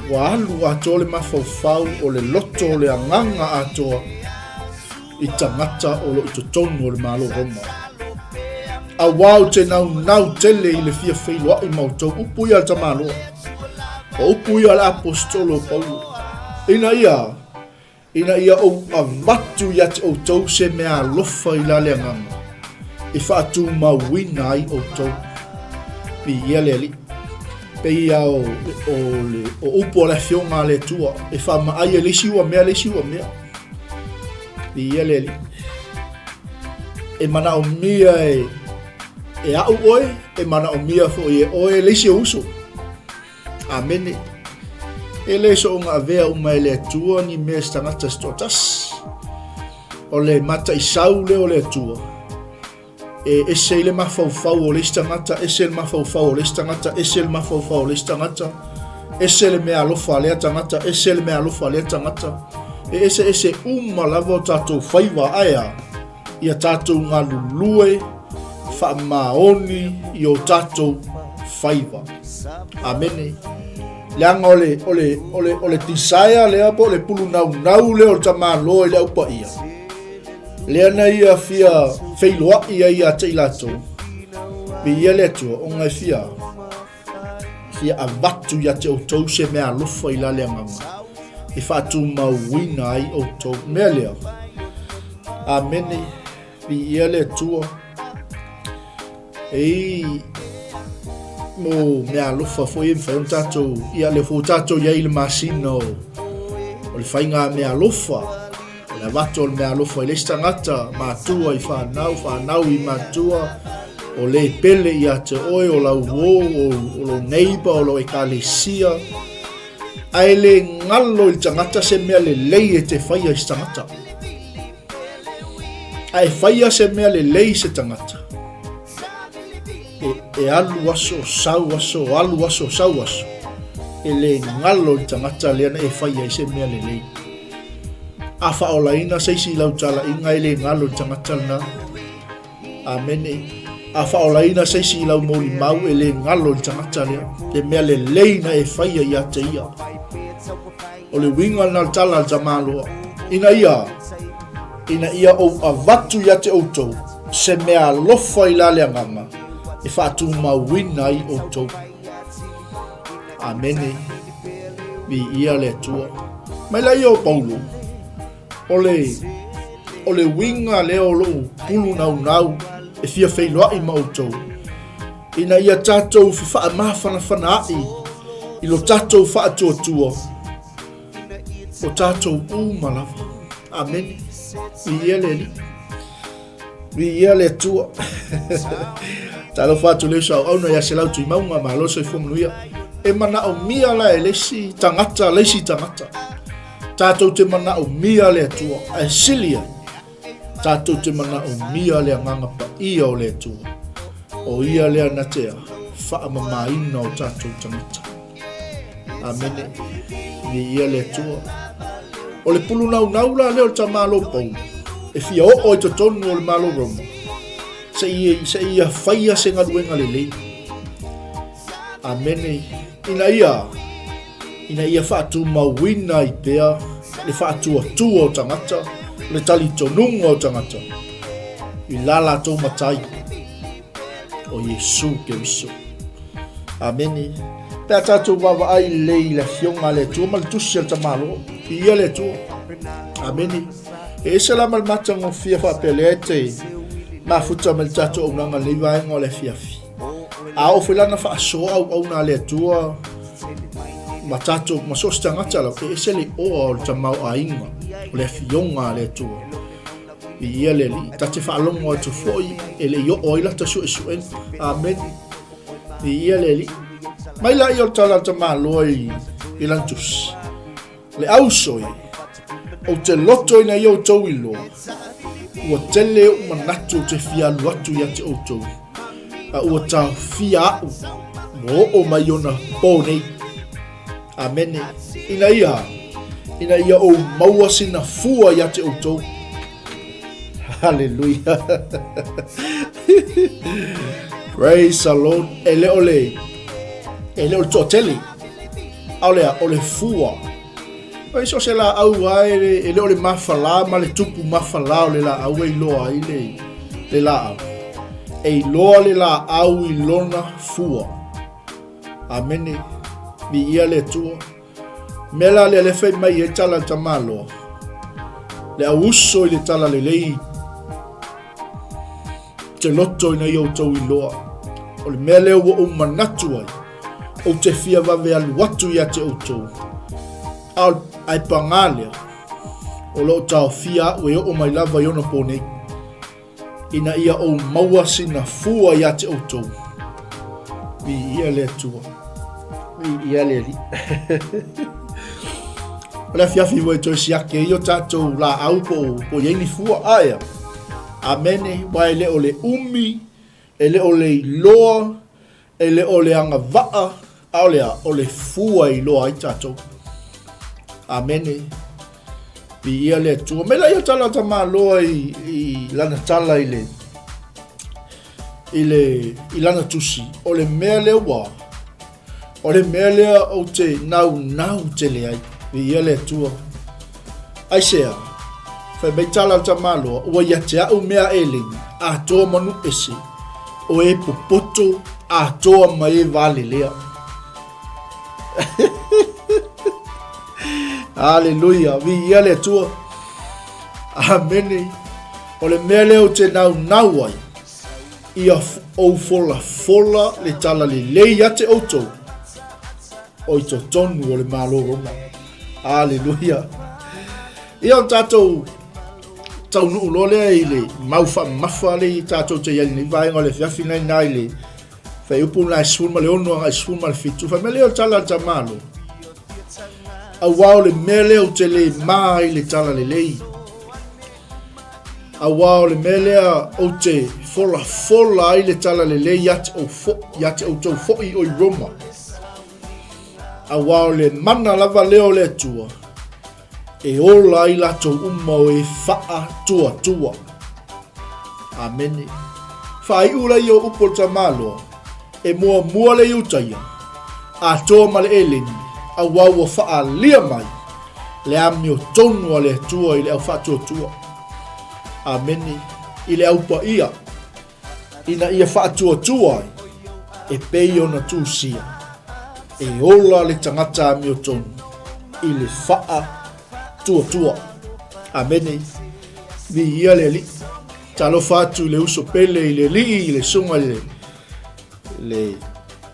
Wa alu ato le mafau o le loto le anganga atoa. I tangata o lo i to tono o le malo Roma. A wau te nau tele i le fia whailoa i mautou upui al tamaloa. O upui al apostolo Paulo. Ina ia o avatu ia te o tau se mea lofa i la le anganga. I whaatu mawina ai o tau. Pi ia le li. Pe ia o upo la fionga le tua. I whaama ai e lesiua mea. Pi ia le li. E mana o mia e au oe. E mana o mia fo e oe lesi o uso. Amene. E leso o ngā vea uma e le tua ni mea stangata stotas. O le mata i sau le o le tua. E se le mafau o le stangata, ese le mafau o le stangata, ese le mafau o le stangata, ese le mea alofa le tangata, ese le mea alofa le tangata, e ese lava o tātou faiva aia, ia tātou ngā lulue, faamaoni i o tātou faiva. Amene. Leanga ole tisaia lea po le pulu nau le o tamalo le upa ia. Leana ia fia whailoa ia te ilato. Bi ia le tua o ngai fia avatu ia te o tau se mea lofa i la leanganga. I whaatu mawina ai o tau mea lea. Amene. Bi ia le tua. Mo mea lofa foi en whai tatou ia le fo tatou ia i le masina o le whainga mea lofa. La vato le mea lofa i le stangata mātua i whanau i mātua o le pele i a te oe o lau o lo neighbor o lo e kalesia ai le ngalo i tangata se mea le lei e te whaia i stangata ai whaia se mea le lei se tangata e alu aso sau aso e le ngalo i tangata leana e whaia i se mea le lei a whaolaina seisi lau tala inga i le ngalo i tangata na amene a whaolaina seisi lau mori mau e le ngalo i tangata lea le mea le leina e whaia i a te ia o le winga na tala zamaloa ina ia o avatu i a te outou se mea lofa i la leanganga e whaatu mawina i outou amene vi ia le tua mai lai o Paulo o le winga leo lo pulu nau e fia whailoa i mautou ina ia tātou wha mawhana i lo tātou wha tua o tātou malava amen vi ia le tua talo whatu leo sa au na ia se lau tui maunga ma loso i whomnuia e mana o mia la e lesi tangata tātou te mana o mia le tua a silia tātou te mana o mia le nganga pa ia o le tua o ia le anatea whaamamaina o tātou tangata amene vi ia le tua o le pulu nau la leo ta malo pau e fia o i to tonu o le malo Roma se ia whaia se ngaruenga le lei amene ina ia whaatu mawina i pea le whaatu atua o tangata le tali tonunga o tangata I la lātou matai o Iesu Keriso. Ameni. Pea tātou wawa ai lei le fionga le tua mal tusi al tamalo. Ia le tua. Ameni. E esa la mal mata ngō fia whapele e te mafuta mal tātou au nanga leiwa ngō le fiafi. A o whilana wha asoa au nā le tua ma tātou masos tangata lau. E esa le oa o le tamau a inga. O le fionga le tua. I ia le li. Tate wha alongo atu foi. E le io oila ta su e suen. Ameni. I ia le li. Mai la i o tala ta malo i lantus. Le ausoi. O te loto ina i o tau i loa. Ua tele o manatu te fia luatu ia te o tau. A ua ta fia au. Mo o mai ona pōnei. Amene. Ina ia o maua sina fua ia te o tau. Hallelujah. Praise the Lord. Ele o toteli. Ole fua. Ai so se la au ai ele ole mafala ma le tupu mafala ole la au i loa i le la au. E loa le la au i lona fua. Amene. Mi ia le tua. Mela le fei mai e tala tamalo. Le auso i le tala le lei. Te loto ina i o tau i loa. O le mea leo o manatu ai. O te fia wawe alu watu ia te o tau. Ai pangalea. O lo tau fia ue o mai lava iona pōnei. Ina ia o maua sina fua ia te o tau. Vi ia le tua. Vi ia le li. O le fiafi wai toi siake i o tātou la au po yeini fua aia. Amene, wai le o le umi, e le o le iloa, e le o le anga vaa, o le fua i loa i tātou. Amene, pi ia le tua. Mela ia tala ta maa loa i lana tala i lana tusi. O le mea lea wā. O le mea lea o te nau te le ai. Pi ia le tua. Ai sea. Fai mai tala ta malo, ua ia te au mea eling, a toa manu ese, o e popoto, a toa mai e vale lea. Hallelujah, vi ia le tua. Amene. O le mea leo te nau ai, ia o fola le tala le leia te auto, o i to tonu o le malo Roma. Hallelujah. Ia o tātou, tau nuu lole i le maufa mafa le i tātou te iali ni vaenga le fiafi nai le fai upu na ispun ma le ono a ispun ma le fitu fai me leo tala ta malo a wao le me leo te le maa i le tala le lei a wao le me lea o te fola i le tala le lei yate o tau foi o i Roma a wao le mana lava leo le tua e ola i lato uma o e faa tua. Amene. Fai ula i o upo tamalo e mua le iutaia. A toa ma le eleni a wau o faa lia mai le ami o tonu a le tua i le au faa tua. Amene. I le au pa ia. Ina ia faa tua e pei ona tu sia. E ola le tangata ami o tonu i le faa tua. Amene. Vi ia le li. Talo fatu le uso pele i le li i le sunga le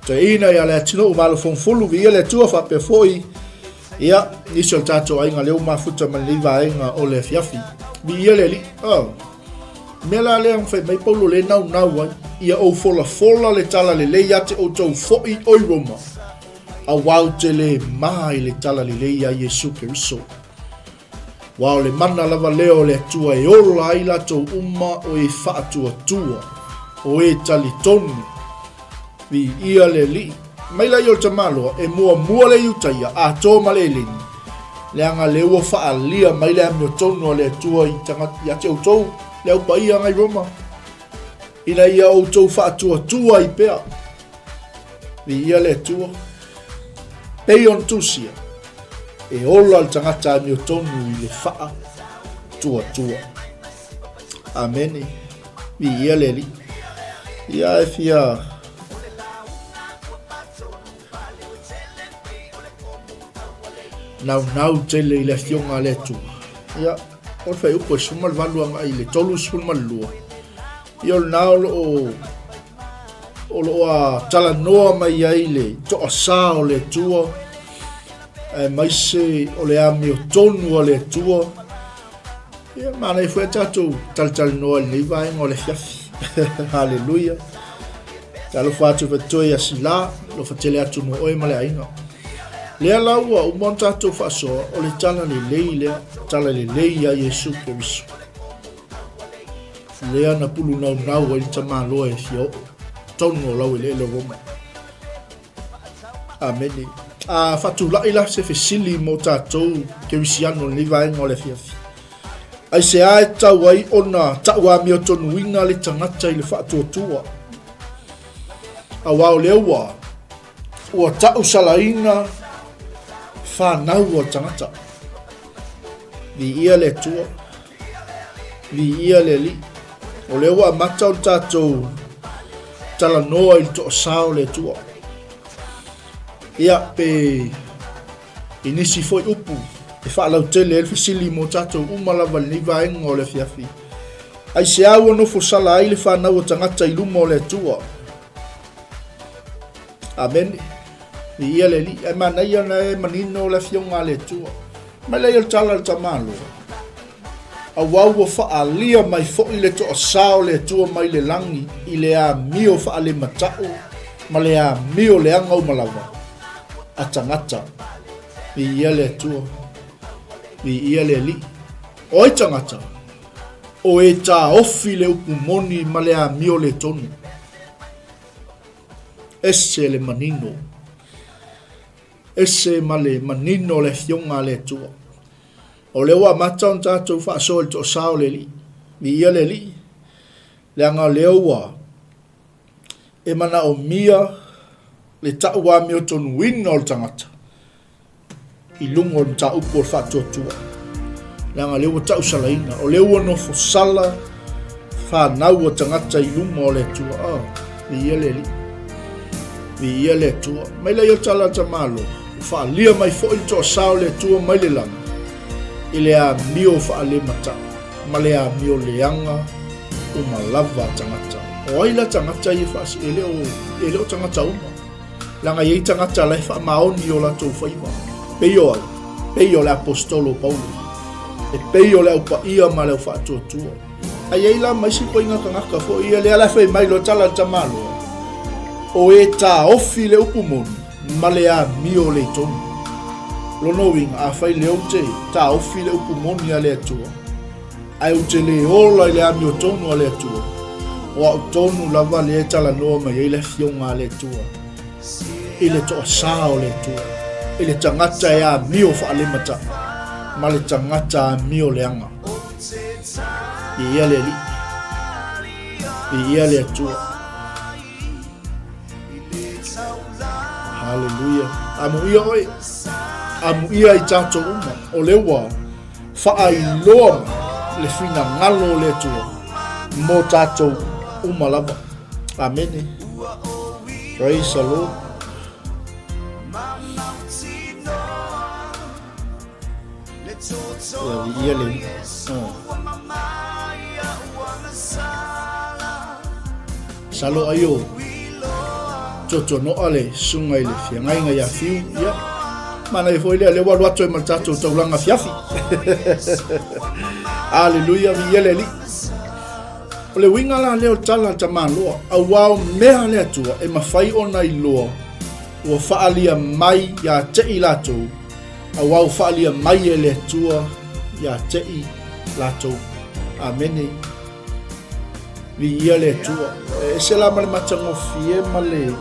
te ina ia le atino umalo fonfulu vi ia le tua fa pe foi. Ia iso tato ainga leo mafuta maliva ainga o le fiafi. Vi ia le li. Mela le ang fai mai paulo le nau ai. Ia o fola le tala le ia te o tau foi oi Roma. A wau te le mai le tala le ia Iesu Keriso. Wao le mana lava leo le tua e ola i lato uma o e faa tua o e tali tonu vi ia le li mai la yol tamalo e mua le yutaia a tō ma le lini le anga le ua faa lia mai le amio tonu le tua i tanga ia te autou le au pa ia ngai Roma ina ia autou faa tua i pea vi ia le tua peion tusia e ola al tangata amio tonu i le faa tua. Amene. vi ia le li ia e fia nau tele i le fionga le tu ia o fai upo suma le valuanga i le tolu suma lua ia o nau o loa tala noa mai ai le to asa o le tua mai se o le ami o tonu o le tua ia mana i fue tatu tal noa le vai o le fiafi haleluia talo fatu vetoi asila lo fatele atu no oi male ainga lea laua o mon tatu faso o le tala le lei lea tala le lei a Yesu Keriso lea na pulu nau ai tama loa e fio tonu o lau ele Roma. Amene. Fatu la ila se fesili mo tātou kerisiano ni vaenga o le fiafi. Ai se ae tau ai ona taua mi o tonu winga le tangata i le fatu tua. A wao le ua. Ua tau salaina whanau o tangata. Vi ia le tua. Vi ia le li. O le ua mata o tātou tala noa i to sao le tua. Ia pe inisi foi upu. E whaalau tele elfi sili mo tatou umalawa ni vaenga o le fiafi. Ai se aua no fosala ai le whanau o tangata i luma o le tua. Amen. I ia le li. Ai manai ana e manino o le fionga le tua. Mai le il tala le tamalo. A wau o whaalia mai fo'i le toa sao le tua mai le langi i le a mio whaale matau ma le a mio le angau malawa a tangata i ia le tua i ia le li o e tangata o e tā ofi le upumoni ma le a mio le tonu ese le manino ese ma le manino le fionga le tua o le wa mata on tātou whaaso il to sao le li. Mi ia le li. Le anga leo wa. E mana o mia le taua mi o tonu wina o tangata. I lungo o ta upo o whaatua tua. Le anga leo wa tau salaina. O leo wa no fosala whanau o tangata i lungo o le tua. Mi ia le li. Mi ia le tua. Mai le o tala tamalo. Whaalia mai fo il to sao le tua mai le langa. I le a mio whaale mata, ma le a mio leanga o malawa tangata. O aila tangata i whaasi ele o tangata uma. Langa i tangata lai faamaoni o la tau faiva. Peio le apostolo Paulo. E peio le upa ia ma le u whaatua tua. Ai eila maisi po inga kangaka fo ia le ala fai mai lo tala tamalo. O e tā ofi le upumoni, ma le a mio le tonu. Lono winga a fai leo te ta ofi le upumoni a le atua. Ai o te le ola i le ami o tonu a le atua. O a tonu lava le tala noa mai i le fionga a le atua. I le toa sao le atua. I le tangata e a mio whaale mata. Ma le tangata a mio le anga. I ia le li. I ia le atua. Hallelujah. Amu ia oi. Amu ia i tātou uma, o lewa, wha i loa le whina ngalo le tua, mō tātou uma lava. Amen. Praise the Lord. Ia le. Salo ayo. Toto no ale sungai le fiangai ngai a fiu, ia. Mana e foi le wa loato e matato taulanga fiafi. Aleluia vi ele li. O le winga la leo tala tamalo a wao mea le atua e mawhai ona i loa ua whaalia mai ya te i lato a wao whaalia mai e le atua ya te i lato. Amene. Vi ia le atua. E se la male matango fie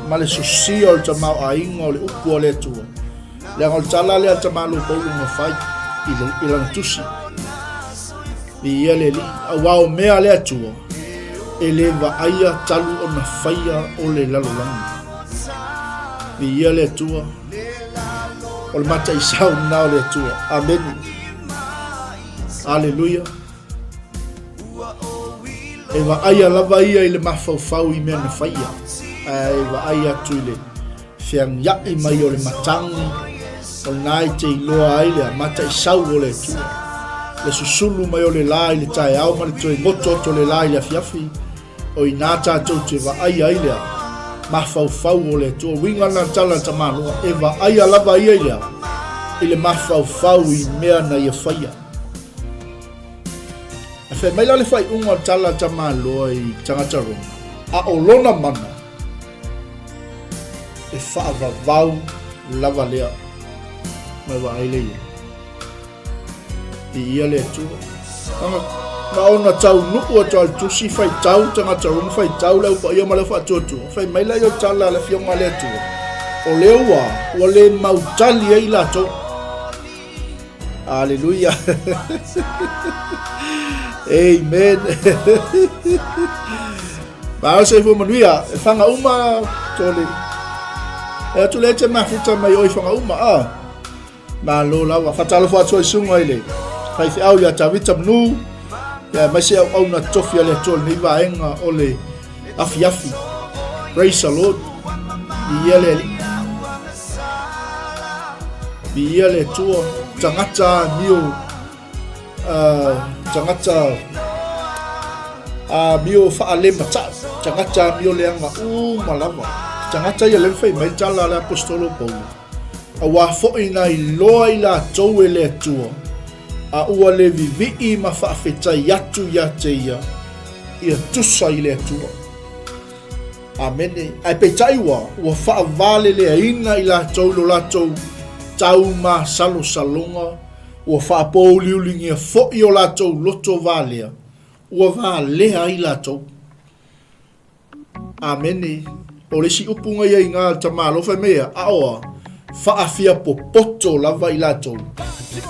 male sosia o le tamao a inga o le upu o le atua. Le ngol tala le tamalo Paulo no fai i la tusi. Vi ia le li a wao mea le atua. E le va aia talu o na faia o le lalolangi. Vi ia le atua. O le mata i sau nao le atua. Amen. Aleluia. e va'aia lava ia i le mafaufau i mea na faia e va'aia atu i le feagia'i mai o le matagi o lenā i te iloa ai le amata i sau o le atua le susulu mai o le lā i le taeao ma le toe goto o le lā i le afiafi o inā tatou te va'aia ai lea mafaufau o le atua uiga na tala tamaloa e va'aia lava ia i lea i le mafaufau i mea na ia faia e fe mai la le fai'uga tala tamaloa i tagata Roma a o lona mana e fa'avavau lava lea mai va'ai le ia i ia le atua na ona tau nu'u o tau tusi faitau tagata Roma faitau le upaia ma le fa'atuatua fai mai lai o tala le fioga le atua o le ua le mautali ai latou aleluia amen ma se fo manuia e fanga uma tole e atu le te mafuta mai oi fanga uma ma lo la wa fatalo fa so sunga ile fai fi au ya tavita mnu ya ma se au na tofia le tol ni va enga ole afiafi praise the Lord biele tu tangata mio tangata mio faale mata tangata mio leanga malama tangata ya le fai mai tala le apostolo Paulo awa fo ina i loa i la tau e le atua a ua le vivi ma whaafetai atu ya te ia tusa i le atua amene ai petai ua whaavale le aina i la tau lo la tau ma salo salonga ua whaapouliulingia fo i o la tau loto valea ua valea i la tau amene o le si upunga ia i ngā tamalofa mea aoa whaafia popoto lava i la tau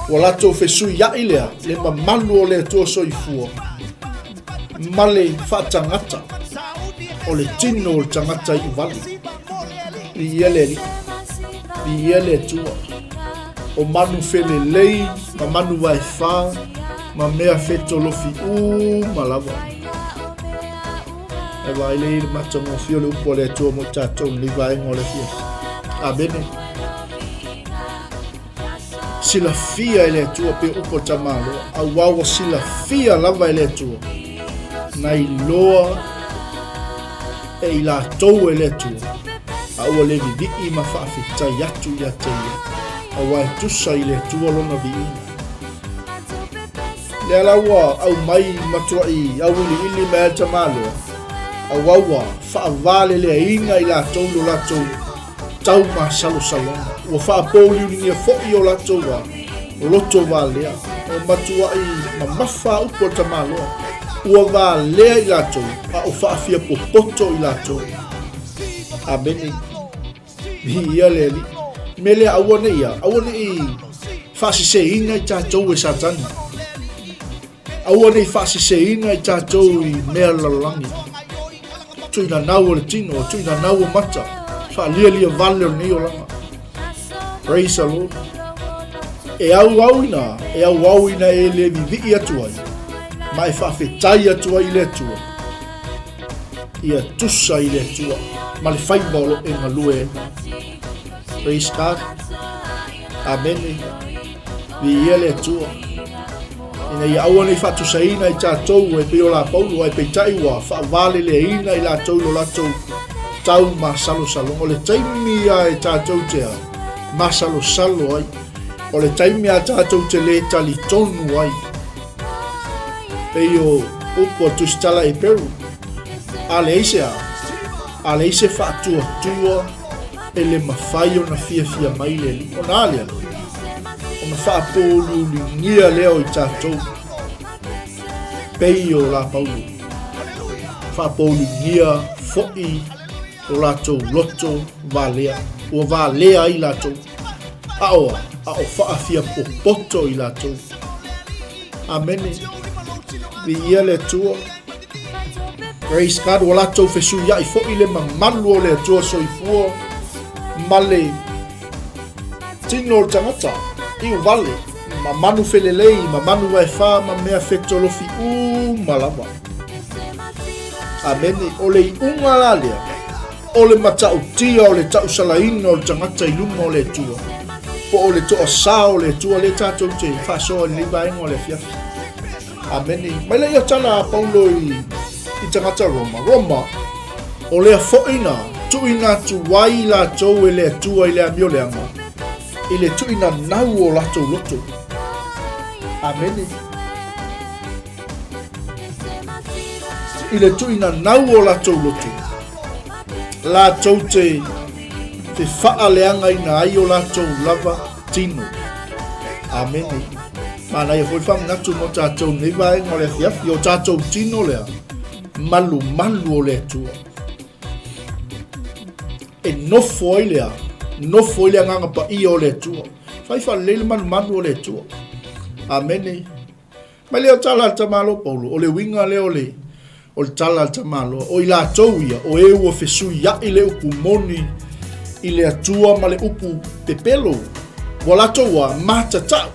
o la tau fesui ya i lea le mamalu o le atua soifua male whaatangata o le tino o le tangata i uvali i ele tua o manu felelei ma manu waifa ma mea fetolofi malava e vai le matango fio le upo le atua mo tatou li vai ngole fia abene sila fia ele atua pe upo tamalo a wawa sila fia lava ele atua na iloa e ila tou ele atua a ua le vivi ma whaafetai atu ya te ia a wai tusa i le atua lona vi'i le alaua au mai matua i au ili mea tamaloa a wawa whaavale le inga i la tau lo la tau ma salo salonga ua whaapouliulingia fo'i o la tau wa loto valea o matua i mamafa upo tamaloa ua valea i la tau a o whaafia popoto i la tau amene ia leli mele awane i fasiseina i tatou e satani awane i fasiseina i tatou i mea lalolangi tuina nau o le tino tuina nau o mata faalialia vale o nei o langa praise the Lord e au ina e le vivi'i atu ai ma e faafetai atu ai le atua ia tusa i le atua ma le faiva o lo e galue praise God amene ia le atua ina ia aua nei fa'atusaina i tatou e pei o la Paulo ai peitai ua fa'avale leaina i latou lo latou tau masalosalo o le taimi a e tatou tea masalosalo ai o le taimi a tatou te le talitonu ai pei o upo tusitala e peru a le ise fa'atuatua e le mawhai o na fia mai le li o na lea o na wha'apōlulingia leo i tātou pei o la Paulo wha'apōlulingia fo'i o lātou loto valea o valea i lātou a o wha'afia popoto i lātou amene vi ia le tua praise God o lātou fesu ia i fo'i le mamalu o le tua soifua male tino o tangata i o vale ma manu felelei ma manu waifa ma mea fetolofi malava Amene, o le unga la lea. O le matau tia, o le tau salaina, o le tangata ilunga o le tua. Po o le toa sa o le tua le tatou te whasoa ni vaenga o le fiafi. Amene. Mai le ia tala Paulo i tangata Roma. Roma, o lea foina, tuina tu wai la tau e lea tua i lea mio leanga. I le tuina nau o la tau loto. Amene. I le tuina nau o la tau loto. La tau te wha leanga ina ai o la tau lava tino. Amene. Mana ia foi whamngatu mo tātou nei vaenga o le fiafi o tātou tino lea. Malu o le tua. E nofo i lea. Nofo i lea nganga pa i o le tua. Whaifa lele manu o le tua. Amene. Mai leo tala tamalo Paulo. O le winga leo le. O le tala tamalo. O i la tau ia. O e ua fesu ia i le upu moni. I le atua ma le upu pepelo. Wala toa mata tau.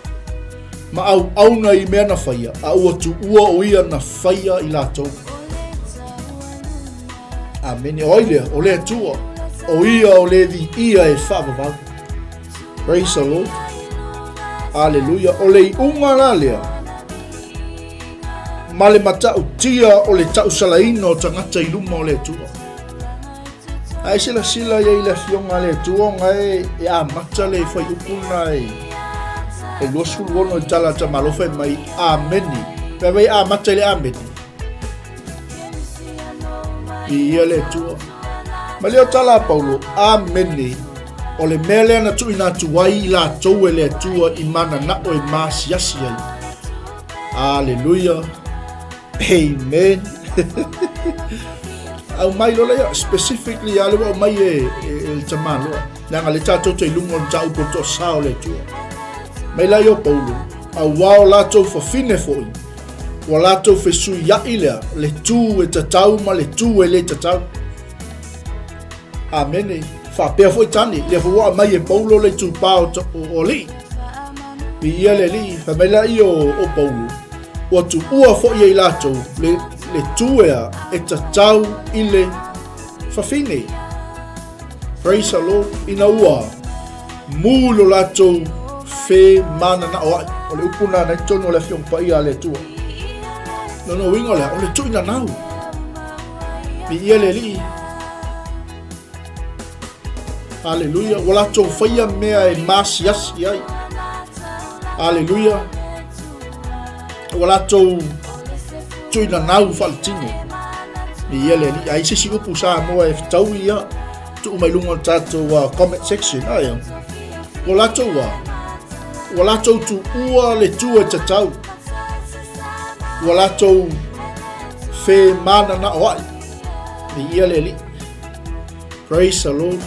Ma au auna i mea na whaia. A ua tu ua o ia na whaia i la tau. Amene. O ilea. O le atua. O ia o le vi ia e whaavavau. Praise the Lord. Hallelujah. O le unga la lea. Ma le matau tia o le tau salaina o tangata iluma o le tua. Ai sila ia i le fionga le tua ngai e a mata le whai upuna e losu wono i tala tamalofa e mai ameni. Pewai a mata le ameni. I ia le tua. Ma leo tala Paulo, ameni. O le mele na tu ina tuwai la tau e le tua i mana na o e maasi yasi ai. Hallelujah. Amen. Au mai lola ya specifically ale wa mai e tamalo. Nanga le tatou te lungo tau po to sao le tua. Mai la yo Paulo. Au wao la tau fa fine foi. Wa la tau fe su ya ile le tu e tatau ma le tu e le tatau. Amen. Fa pe foi tani le fo mai e Paulo le tu pa o li. Bi ia le li fa mai la yo o Paulo. O tu ua fo i lato le tuea e tatau i le whawhine. Praise the Lord. Ina ua mulo lato whe mana na oai. O le upuna na tono o le whiong pa ia le tua. No wingo lea. O le tuina nau. Mi ia le li. Hallelujah. O lato whaia mea e masiasi ai. Hallelujah. Wala tau tuina nau whaletino. Ni ele li. Ai sisi upu sa moa e tau ia. Tu umailunga tatou comment section. Ai wala tau wala tau tu ua le tua tatau. Wala tau whe mana na oai. Ni ele li. Praise the Lord.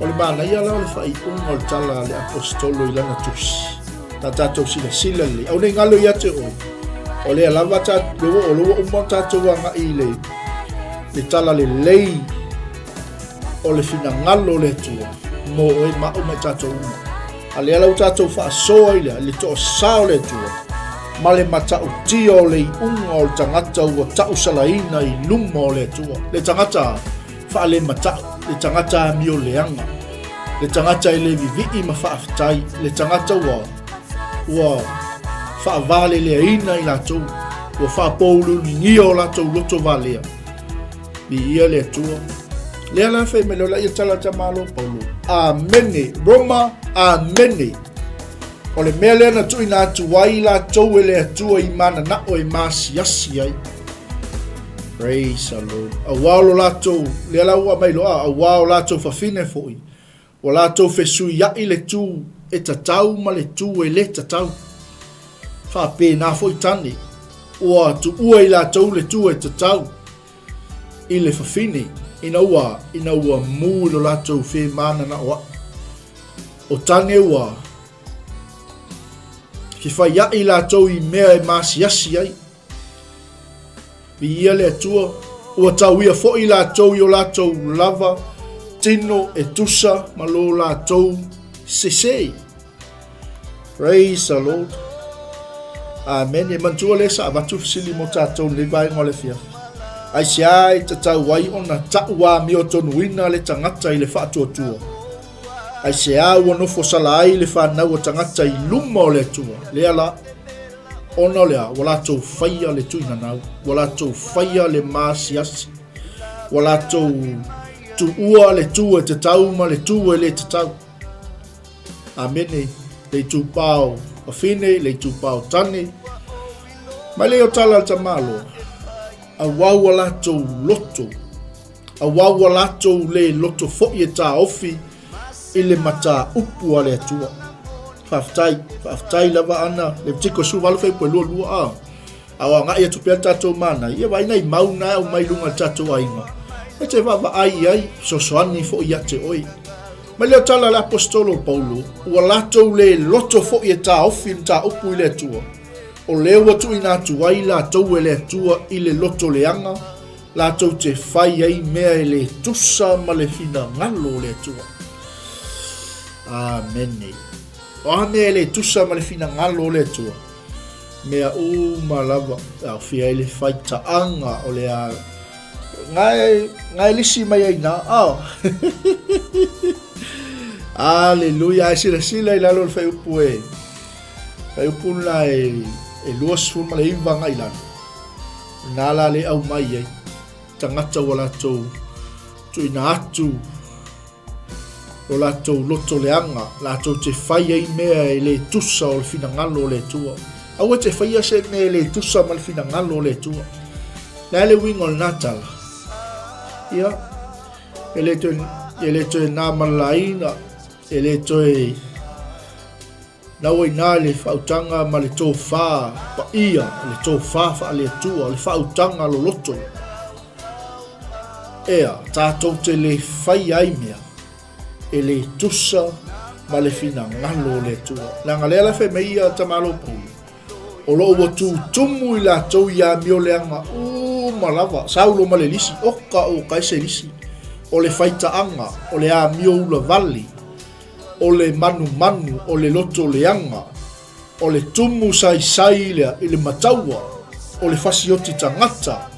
Ole mana ia la le whai unga le tala le apostolo i lana tusi. Ta tatou sila le au nei ngalo ia te o le lava ta lo o mo tatou anga i le tala le lei o le fina ngalo le tua mo e ma o me tatou ale ala tatou fa so ile le to sao le tua ma le mata o tio le unga o tangata o tau salaina i lumo le tua le tangata fa le mata le tangata mio leanga le tangata ile vivi ma fa aftai le tangata ua whaavale lea ina i latou, ua whaapoulu ni ngia o latou loto valea. Ni ia lea tua. Lea la whai me lola ia tala tamalo Paulo. Amene. Roma, amene. O le mea lea na tui nā tuwai latou e lea tua i mana na o e masiasi ai. Praise the Lord. A wao latou, lea la ua mai loa, a wao latou whawhine foi. O latou whesui ia i le tu e tatau ma le tu e le tatau. Whape nā foi tani. Ua tu ua i la tau le tu e tatau. I le whawhine. Ina ua mūlo la tau whe mana na oa. O tane ua. Ki whai ia i la tau i mea e masiasi ai. Bi ia le atua. Ua tau ia fo i la tau i o la tau lava. Tino e tusa ma lo la tau sesei. Praise the Lord. Amen. E mantua le sa abatu fisili mo tātou le vai ngole fia. ai se ai te tau wai ona taua mi o tonu ina le tangata i le whaatua. Ai se ai wano fosala ai le whanau o tangata i luma o le atua. Le ala, ona lea, wala tau whaia le tuina nau, wala tau whaia le maasiasi, wala tau tu ua le tua te tau ma le tua le te tau. Amene, le tu pao a fine, le tu pao tane. Ma le o tala ta malo, a wawa lato loto, a wawa lato le loto fo'i e ta ofi, i le mata upu a le atua. Whaftai lava ana, le tiko su walu fai pue lua a. Awa ngai atu pia tato mana, ia waina i mauna au mai lunga tato ainga. E te wawa ai, sosoani fo'i ate oi. Ma leo tala le apostolo Paulo, ua lato le loto fo'i e ta ofi ta upu i le atua. O leo atu ina atu ai la tau e le atua i le loto leanga, la tau te whai ai mea e le tusa ma le fina ngalo le atua. Amene. O ame e le tusa ma le fina ngalo le atua. Mea malava, au fia e le whai taanga o le a... Ngai lisi mai ai na, Aleluia, e sila i lalo le whai upu e. Whai upu na e luas fuma le iwa ngai lalo. Nala le au mai ai. Tangata wala tau. Tu ina atu. O la tau loto le anga. La tau te whai ai mea e le tusa o le fina ngalo le tua. Aua te whai ase mea le tusa ma le fina ngalo le tua. Na le wingo le natala. Ia. E le toe nā malaina. E le toe nau i nā le whautanga ma le tō whā pa ia, le tō whā wha le atua, le whautanga lo loto. Ea, tātou te le whai ai mea, e le tusa ma le whina ngalo le atua. Langa lea whai mei ia tamalo pūli. O loo watu tumu i la tau ia mio leanga, malava, saulo ma le lisi, oka o kaise lisi. O le whaitaanga, o le a mio ula vali, o le manu, o le loto leanga, o le tumu sai lea, i le mataua, o le fasioti tangata,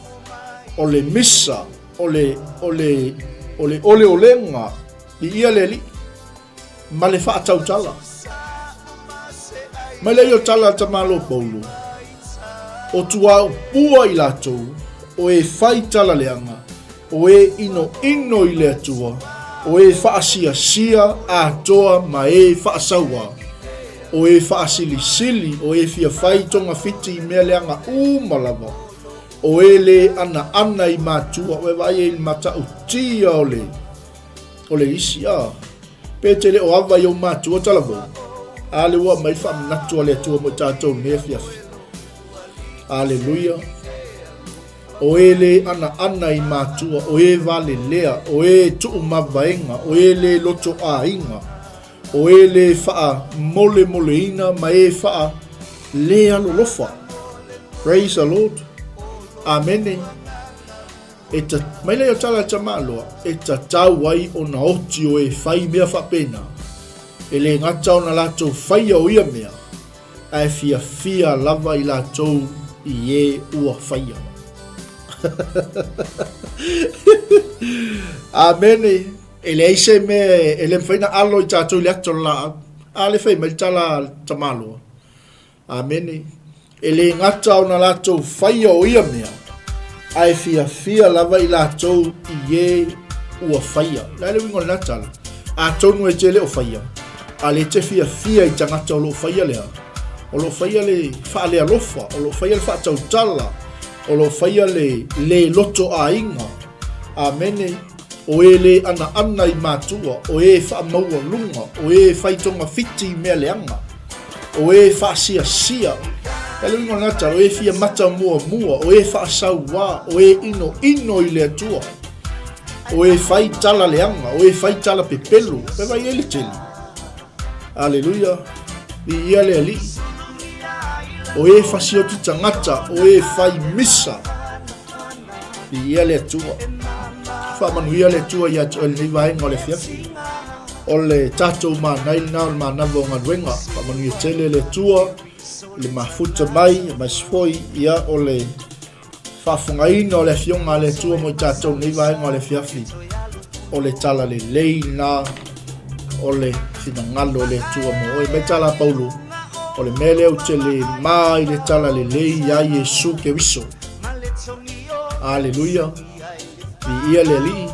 o le misa, o le olenga, i ia le li, ma le whaatautala. Ma le io tala tamalo Paulo, o tua pua i latou, o e whai tala leanga, o e ino i le atua, o e whaasia a toa ma e whaasaua, o e whaasili, o e fia whai tonga fiti i mea leanga malava, o e le ana i mātua, o e vai e mata utia o le isi a. Pētele o awa i o mātua talavau, a le ua mai whaamnatua le atua mo tātou mea fiafi. Aleluia. O e le ana i mātua, o e vale lea, o e tuu mavaenga, o e le loto a inga, o e le wha mole ina, ma e wha lea lolofa. Praise the Lord. Amen. Mai leo tala tamaloa, e ta tau ai o na oti o e whai mea whapena, e le ngata o na latou whai o ia mea, a e fia lava i latou i e ua whaia. Amen. Ele aise me ele faina alo i tātou le ato la a le fai mai tala tamaloa. Amen. Ele ngata o na latou whai o ia mea, a e fia lava i latou i e ua whaia. La le wingo le natala. A tonu e te le o whaia. A le te fia i tangata o lo whaia lea. O lo whaia le wha le alofa. O lo whaia le wha tautala. O lo whaia le loto a inga. Amene. O e le ana i mātua. O e wha maua lunga. O e whaitonga fiti mea leanga. O e wha sia. Ele wingo natala. O e fia mata mua. O e wha saua. O e ino i le atua. O e whai tala leanga. O e whai tala pepelu. Pewa i ele tele. Aleluia. I ia le ali. O e fasioti tangata, o e whai misa. I ia le atua. Whamanu ia le atua i atu ele nivaenga o le fiafi. O le tatou MANAI na o le MANAVA o GALUEGA. Whamanu ia tele le atua, le mafuta mai, mai sfoi ia o le whaafungaina o le fionga le tua mo tātou nei vaenga o le fiafi o le tala le leina o le finangalo le tua mo o me tala Paulo o le mele o te le mai le tala le lei ya Yesu ke wiso. Aleluia. Vi ia le li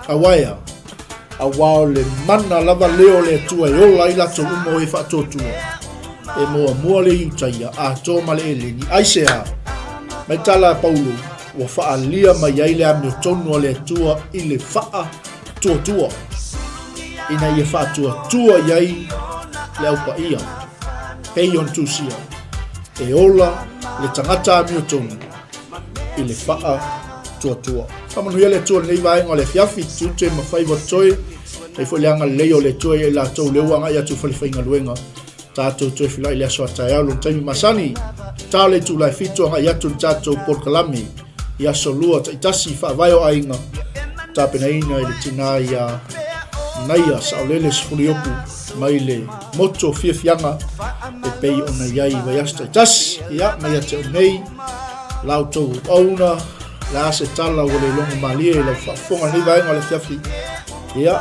awaya awao le mana lava leo le tua e ola i lato umo e whaatotua e mua le iutaia a tō male e leni aisea mai tala Paulo wa whaalia mai ai le ame o tonu o le tua i le whaa tua ina i e whaatua tua iai le aupa ia pei on tusia e ola le tangata ame o tonu i le whaa tua whamanuia le tua nei vaenga le fiafi tute ma faiva toi e fo leanga leo le tua e la tau leo anga ia tu whaliwhainga luenga tātou toi whila i le aso ataiau lon taimi masani tā le tu lai fitu anga ia tu tātou porkalami i aso lua ta itasi whaavaio ainga tā pena ina i le tina ia naia sa o lele sifuriopu mai le moto fiafianga e pei ona iai vai asta itasi ia mai ate o nei lau tau auna la se tala o le longa malie la whafonga nei vaenga le fiafi ia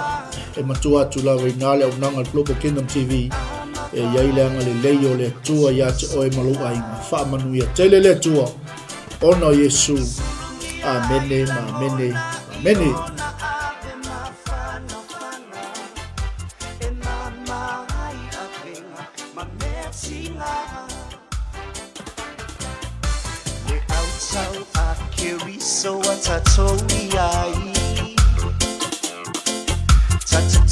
e matua atu la weinale au nanga Global Kingdom TV e iai le anga le leio le tua ia te oe malu ainga whaamanuia tele le tua ona o Yesu amene amene amene.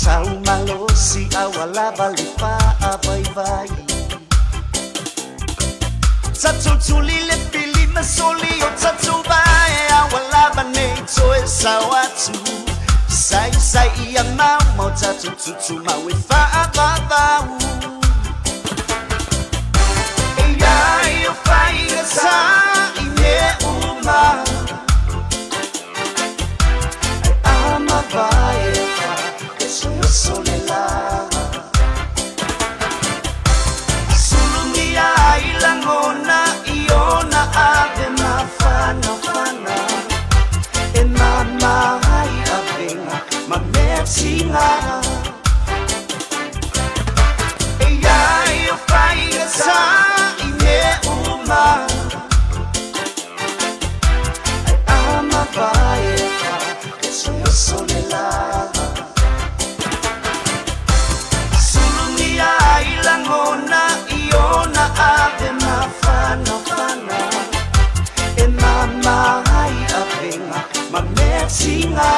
Tau malosi awala balipa abai. Tatu tuli le pili masoli o tatu bai awala bane toe sawatu. Sai ia mau tatu tutu mawe faava. Ia ia faiga sa ine uma. Ama vai. Soledad Sulumia ilangona iona ave mafana e mama ai avenga mametinga e ai eu fai essa ine uma ama vai soledad Ilangona iona ave mafana e mama ai avenga mametinga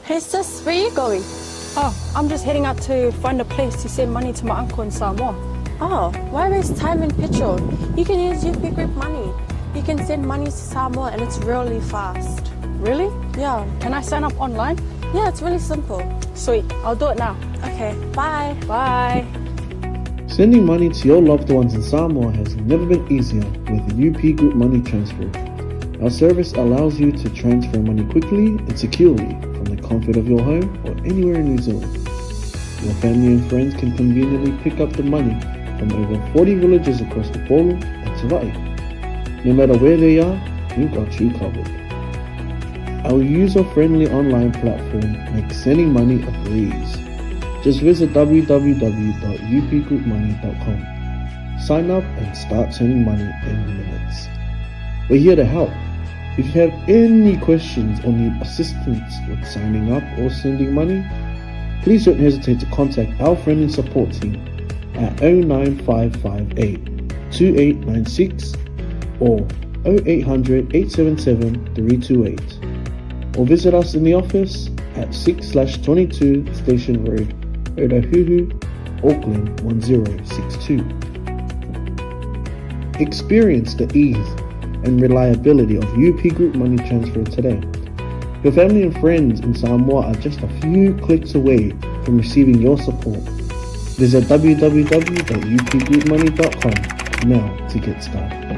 Hey sis, where are you going? Oh, I'm just heading out to find a place to send money to my uncle in Samoa. Oh, why waste time and petrol? You can use UP Group Money. You can send money to Samoa and it's really fast. Really? Yeah. Can I sign up online? Yeah, it's really simple. Sweet, I'll do it now. Okay, bye. Bye. Sending money to your loved ones in Samoa has never been easier with the UP Group Money Transfer. Our service allows you to transfer money quickly and securely from the comfort of your home or anywhere in New Zealand. Your family and friends can conveniently pick up the money from over 40 villages across the Polo and 𝚟𝚑𝚍. No matter where they are, we've got you covered. Our user-friendly online platform makes sending money a breeze. Just visit www.upgroupmoney.com. Sign up and start sending money in minutes. We're here to help. If you have any questions or need assistance with signing up or sending money, please don't hesitate to contact our friendly support team at 09558 2896 or 0800 877 328, or visit us in the office at 6/22 Station Road, Otahuhu, Auckland 1062. Experience the ease and reliability of UP Group Money Transfer today. Your family and friends in Samoa are just a few clicks away from receiving your support. Visit www.upgroupmoney.com now to get started.